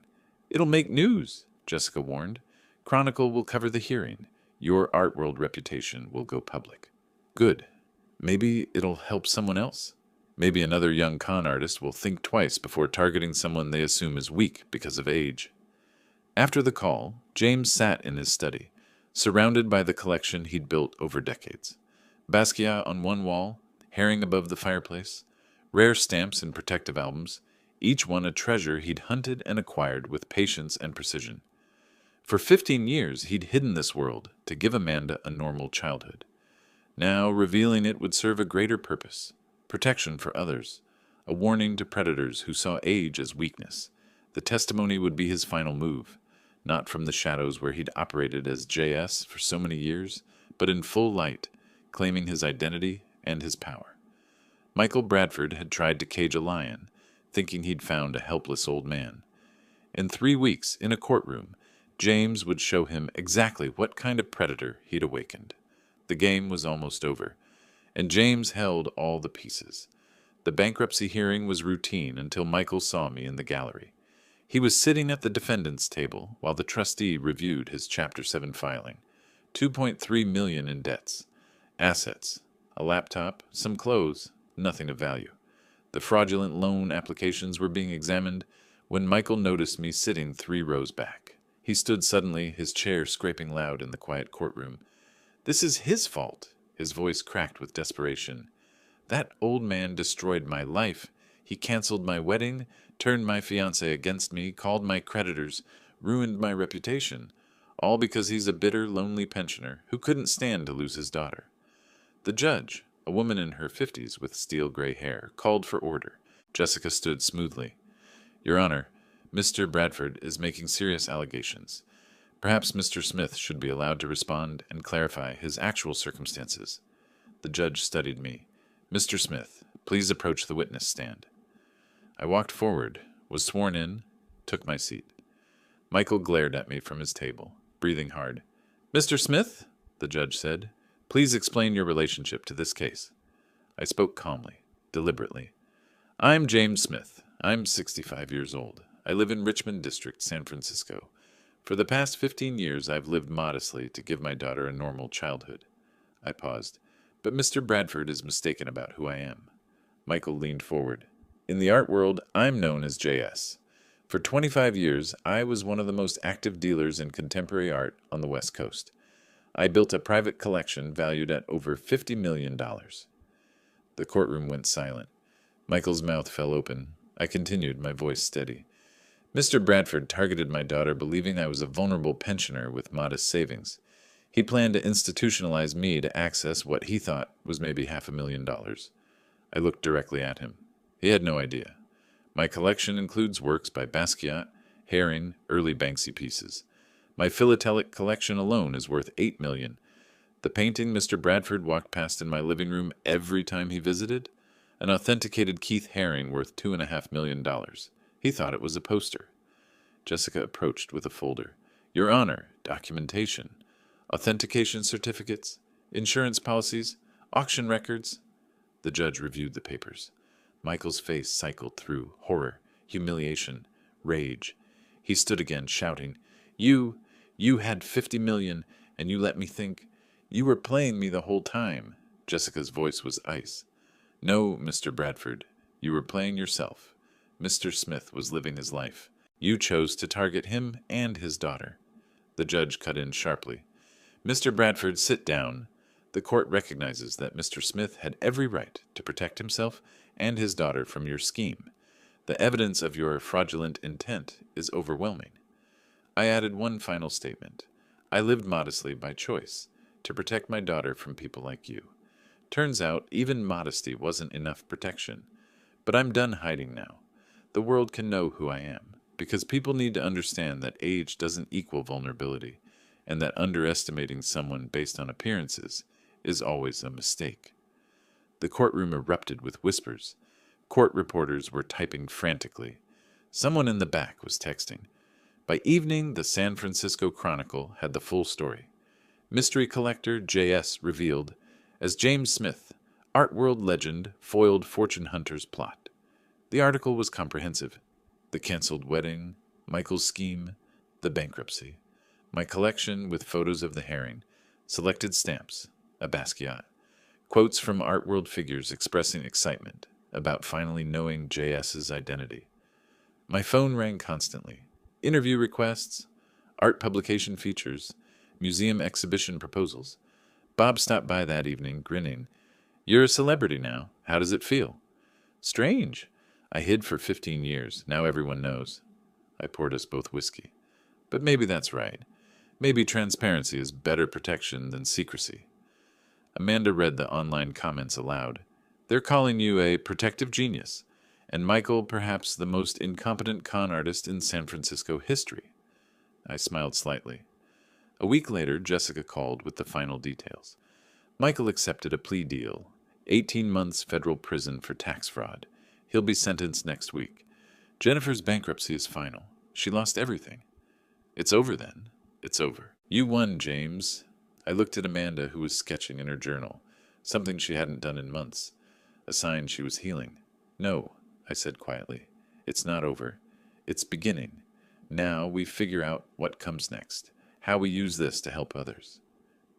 It'll make news, Jessica warned. Chronicle will cover the hearing. Your art world reputation will go public. Good. Maybe it'll help someone else. Maybe another young con artist will think twice before targeting someone they assume is weak because of age. After the call, James sat in his study, surrounded by the collection he'd built over decades. Basquiat on one wall, Herring above the fireplace, rare stamps and protective albums, each one a treasure he'd hunted and acquired with patience and precision. For 15 years, he'd hidden this world to give Amanda a normal childhood. Now, revealing it would serve a greater purpose, protection for others, a warning to predators who saw age as weakness. The testimony would be his final move, not from the shadows where he'd operated as JS for so many years, but in full light, claiming his identity and his power. Michael Bradford had tried to cage a lion, thinking he'd found a helpless old man. In 3 weeks, in a courtroom, James would show him exactly what kind of predator he'd awakened. The game was almost over, and James held all the pieces. The bankruptcy hearing was routine until Michael saw me in the gallery. He was sitting at the defendant's table while the trustee reviewed his Chapter 7 filing. $2.3 million in debts. Assets. A laptop, some clothes, nothing of value. The fraudulent loan applications were being examined when Michael noticed me sitting 3 rows back. He stood suddenly, his chair scraping loud in the quiet courtroom. This is his fault, his voice cracked with desperation. That old man destroyed my life. He canceled my wedding, turned my fiancée against me, called my creditors, ruined my reputation, all because he's a bitter, lonely pensioner who couldn't stand to lose his daughter. The judge, a woman in her 50s with steel-gray hair, called for order. Jessica stood smoothly. Your Honor, Mr. Bradford is making serious allegations. Perhaps Mr. Smith should be allowed to respond and clarify his actual circumstances. The judge studied me. Mr. Smith, please approach the witness stand. I walked forward, was sworn in, took my seat. Michael glared at me from his table, breathing hard. Mr. Smith, the judge said, please explain your relationship to this case. I spoke calmly, deliberately. I'm James Smith. I'm 65 years old. I live in Richmond District, San Francisco. For the past 15 years, I've lived modestly to give my daughter a normal childhood. I paused. But Mr. Bradford is mistaken about who I am. Michael leaned forward. In the art world, I'm known as JS. For 25 years, I was one of the most active dealers in contemporary art on the West Coast. I built a private collection valued at over $50 million. The courtroom went silent. Michael's mouth fell open. I continued, my voice steady. Mr. Bradford targeted my daughter believing I was a vulnerable pensioner with modest savings. He planned to institutionalize me to access what he thought was maybe $500,000. I looked directly at him. He had no idea. My collection includes works by Basquiat, Haring, early Banksy pieces. My philatelic collection alone is worth $8 million. The painting Mr. Bradford walked past in my living room every time he visited? An authenticated Keith Haring worth $2.5 million. He thought it was a poster. Jessica approached with a folder. Your Honor, documentation. Authentication certificates, insurance policies, auction records. The judge reviewed the papers. Michael's face cycled through horror, humiliation, rage. He stood again, shouting, You had $50 million, and you let me think. You were playing me the whole time. Jessica's voice was ice. No, Mr. Bradford, you were playing yourself. Mr. Smith was living his life. You chose to target him and his daughter. The judge cut in sharply. Mr. Bradford, sit down. The court recognizes that Mr. Smith had every right to protect himself and his daughter from your scheme. The evidence of your fraudulent intent is overwhelming. I added one final statement. I lived modestly by choice, to protect my daughter from people like you. Turns out, even modesty wasn't enough protection. But I'm done hiding now. The world can know who I am, because people need to understand that age doesn't equal vulnerability, and that underestimating someone based on appearances is always a mistake. The courtroom erupted with whispers. Court reporters were typing frantically. Someone in the back was texting. By evening, the San Francisco Chronicle had the full story. Mystery collector J.S. revealed as James Smith, art world legend, foiled fortune hunter's plot. The article was comprehensive. The canceled wedding, Michael's scheme, the bankruptcy. My collection with photos of the Haring, selected stamps, a Basquiat. Quotes from art world figures expressing excitement about finally knowing J.S.'s identity. My phone rang constantly. Interview requests, art publication features, museum exhibition proposals. Bob stopped by that evening, grinning. You're a celebrity now. How does it feel? Strange. I hid for 15 years. Now everyone knows. I poured us both whiskey. But maybe that's right. Maybe transparency is better protection than secrecy. Amanda read the online comments aloud. They're calling you a protective genius, and Michael perhaps the most incompetent con artist in San Francisco history. I smiled slightly. A week later, Jessica called with the final details. Michael accepted a plea deal, 18 months federal prison for tax fraud. He'll be sentenced next week. Jennifer's bankruptcy is final. She lost everything. It's over then. It's over. You won, James. I looked at Amanda, who was sketching in her journal, something she hadn't done in months, a sign she was healing. No, I said quietly. It's not over. It's beginning. Now we figure out what comes next, how we use this to help others.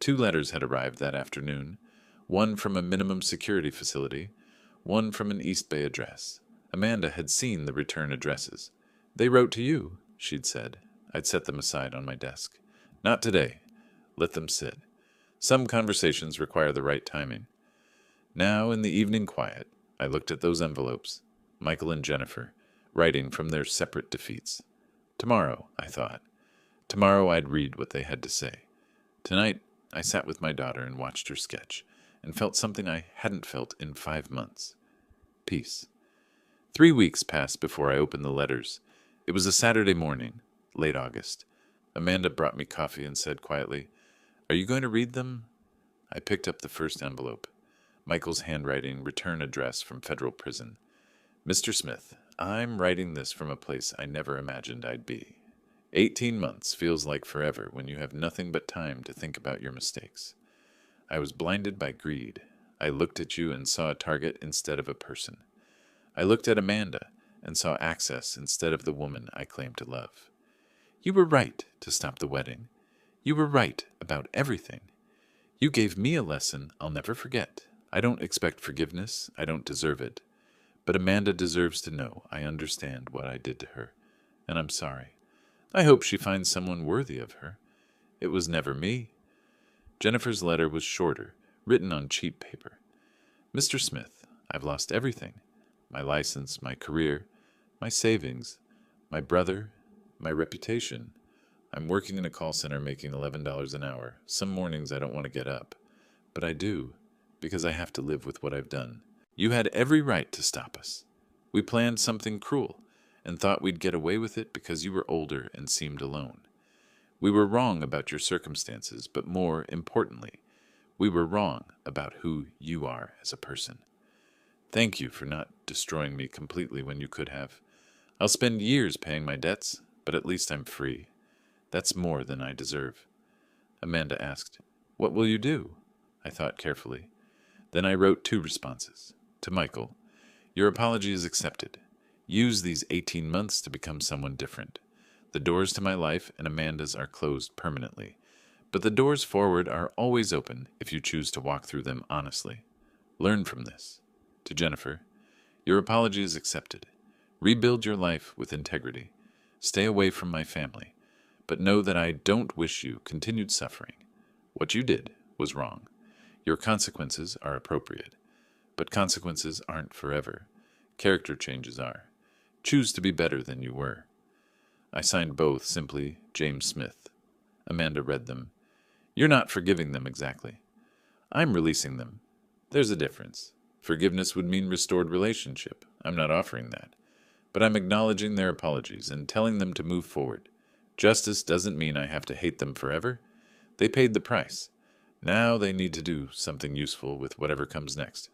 2 letters had arrived that afternoon, one from a minimum security facility, one from an East Bay address. Amanda had seen the return addresses. They wrote to you, she'd said. I'd set them aside on my desk. Not today. Let them sit. Some conversations require the right timing. Now, in the evening quiet, I looked at those envelopes. Michael and Jennifer, writing from their separate defeats. Tomorrow, I thought. Tomorrow I'd read what they had to say. Tonight, I sat with my daughter and watched her sketch, and felt something I hadn't felt in 5 months. Peace. 3 weeks passed before I opened the letters. It was a Saturday morning, late August. Amanda brought me coffee and said quietly, "Are you going to read them?" I picked up the first envelope. Michael's handwriting, return address from federal prison. "Mr. Smith, I'm writing this from a place I never imagined I'd be. 18 months feels like forever when you have nothing but time to think about your mistakes. I was blinded by greed. I looked at you and saw a target instead of a person. I looked at Amanda and saw access instead of the woman I claimed to love. You were right to stop the wedding. You were right about everything. You gave me a lesson I'll never forget. I don't expect forgiveness. I don't deserve it. But Amanda deserves to know I understand what I did to her, and I'm sorry. I hope she finds someone worthy of her. It was never me." Jennifer's letter was shorter, written on cheap paper. "Mr. Smith, I've lost everything. My license, my career, my savings, my brother, my reputation. I'm working in a call center making $11 an hour. Some mornings I don't want to get up. But I do, because I have to live with what I've done. You had every right to stop us. We planned something cruel and thought we'd get away with it because you were older and seemed alone. We were wrong about your circumstances, but more importantly, we were wrong about who you are as a person. Thank you for not destroying me completely when you could have. I'll spend years paying my debts, but at least I'm free. That's more than I deserve." Amanda asked, "What will you do?" I thought carefully. Then I wrote 2 responses. To Michael, "Your apology is accepted. Use these 18 months to become someone different. The doors to my life and Amanda's are closed permanently, but the doors forward are always open if you choose to walk through them honestly. Learn from this." To Jennifer, "Your apology is accepted. Rebuild your life with integrity. Stay away from my family, but know that I don't wish you continued suffering. What you did was wrong. Your consequences are appropriate, but consequences aren't forever. Character changes are. Choose to be better than you were." I signed both simply James Smith. Amanda read them. "You're not forgiving them exactly. I'm releasing them. There's a difference. Forgiveness would mean restored relationship. I'm not offering that. But I'm acknowledging their apologies and telling them to move forward. Justice doesn't mean I have to hate them forever. They paid the price. Now they need to do something useful with whatever comes next."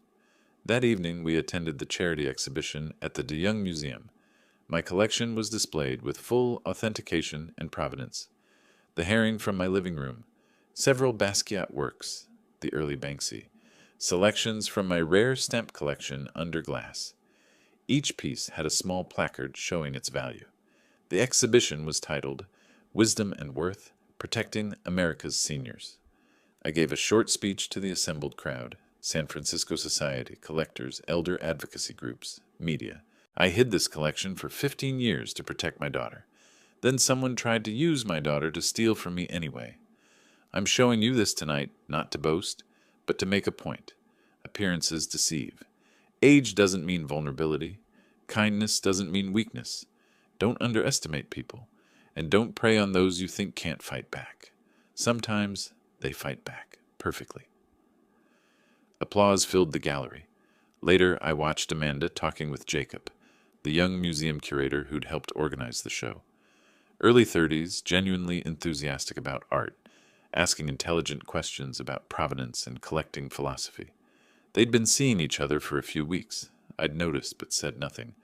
That evening we attended the charity exhibition at the De Young Museum. My collection was displayed with full authentication and provenance. The herring from my living room, several Basquiat works, the early Banksy, selections from my rare stamp collection under glass. Each piece had a small placard showing its value. The exhibition was titled "Wisdom and Worth, Protecting America's Seniors." I gave a short speech to the assembled crowd, San Francisco Society, collectors, elder advocacy groups, media. I hid this collection for 15 years to protect my daughter. Then someone tried to use my daughter to steal from me anyway. I'm showing you this tonight, not to boast, but to make a point. Appearances deceive. Age doesn't mean vulnerability. Kindness doesn't mean weakness. Don't underestimate people, and don't prey on those you think can't fight back. Sometimes they fight back perfectly. Applause filled the gallery. Later, I watched Amanda talking with Jacob, the young museum curator who'd helped organize the show. Early 30s, genuinely enthusiastic about art, asking intelligent questions about provenance and collecting philosophy. They'd been seeing each other for a few weeks. I'd noticed but said nothing,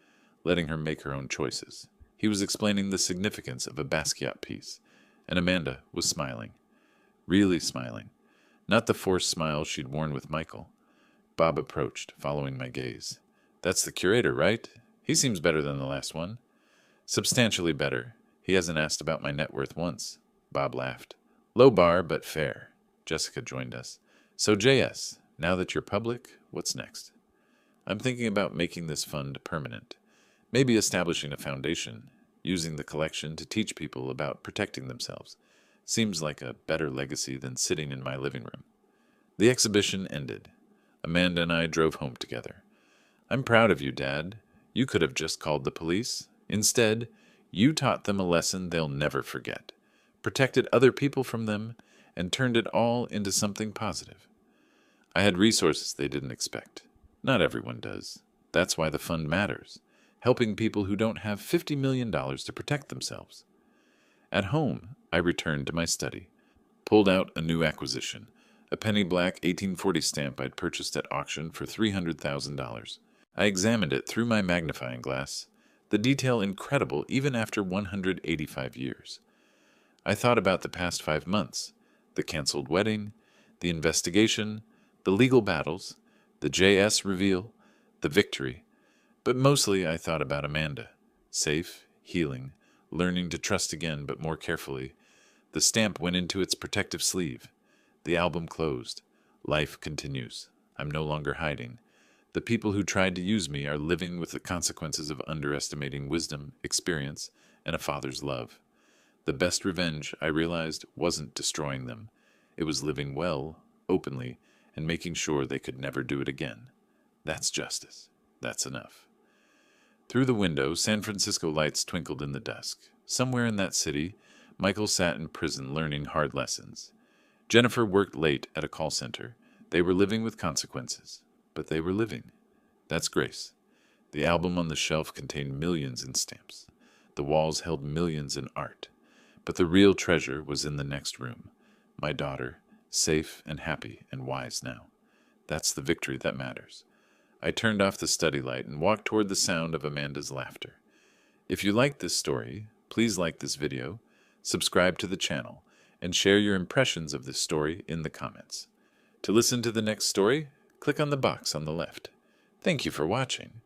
letting her make her own choices. He was explaining the significance of a Basquiat piece, and Amanda was smiling. Really smiling. Not the forced smile she'd worn with Michael. Bob approached, following my gaze. "That's the curator, right? He seems better than the last one." "Substantially better. He hasn't asked about my net worth once." Bob laughed. "Low bar, but fair." Jessica joined us. "So, JS, now that you're public, what's next?" "I'm thinking about making this fund permanent. Maybe establishing a foundation, using the collection to teach people about protecting themselves. Seems like a better legacy than sitting in my living room." The exhibition ended. Amanda and I drove home together. "I'm proud of you, Dad. You could have just called the police. Instead, you taught them a lesson they'll never forget, protected other people from them, and turned it all into something positive. I had resources they didn't expect. Not everyone does. That's why the fund matters, helping people who don't have $50 million to protect themselves. At home, I returned to my study, pulled out a new acquisition, a penny black 1840 stamp I'd purchased at auction for $300,000. I examined it through my magnifying glass, the detail incredible even after 185 years. I thought about the past 5 months, the canceled wedding, the investigation, the legal battles, the JS reveal, the victory. But mostly I thought about Amanda. Safe, healing, learning to trust again but more carefully. The stamp went into its protective sleeve. The album closed. Life continues. I'm no longer hiding. The people who tried to use me are living with the consequences of underestimating wisdom, experience, and a father's love. The best revenge, I realized, wasn't destroying them. It was living well, openly, and making sure they could never do it again. That's justice. That's enough. Through the window, San Francisco lights twinkled in the dusk. Somewhere in that city, Michael sat in prison learning hard lessons. Jennifer worked late at a call center. They were living with consequences, but they were living. That's grace. The album on the shelf contained millions in stamps. The walls held millions in art. But the real treasure was in the next room. My daughter, safe and happy and wise now. That's the victory that matters. I turned off the study light and walked toward the sound of Amanda's laughter. If you liked this story, please like this video, subscribe to the channel, and share your impressions of this story in the comments. To listen to the next story, click on the box on the left. Thank you for watching.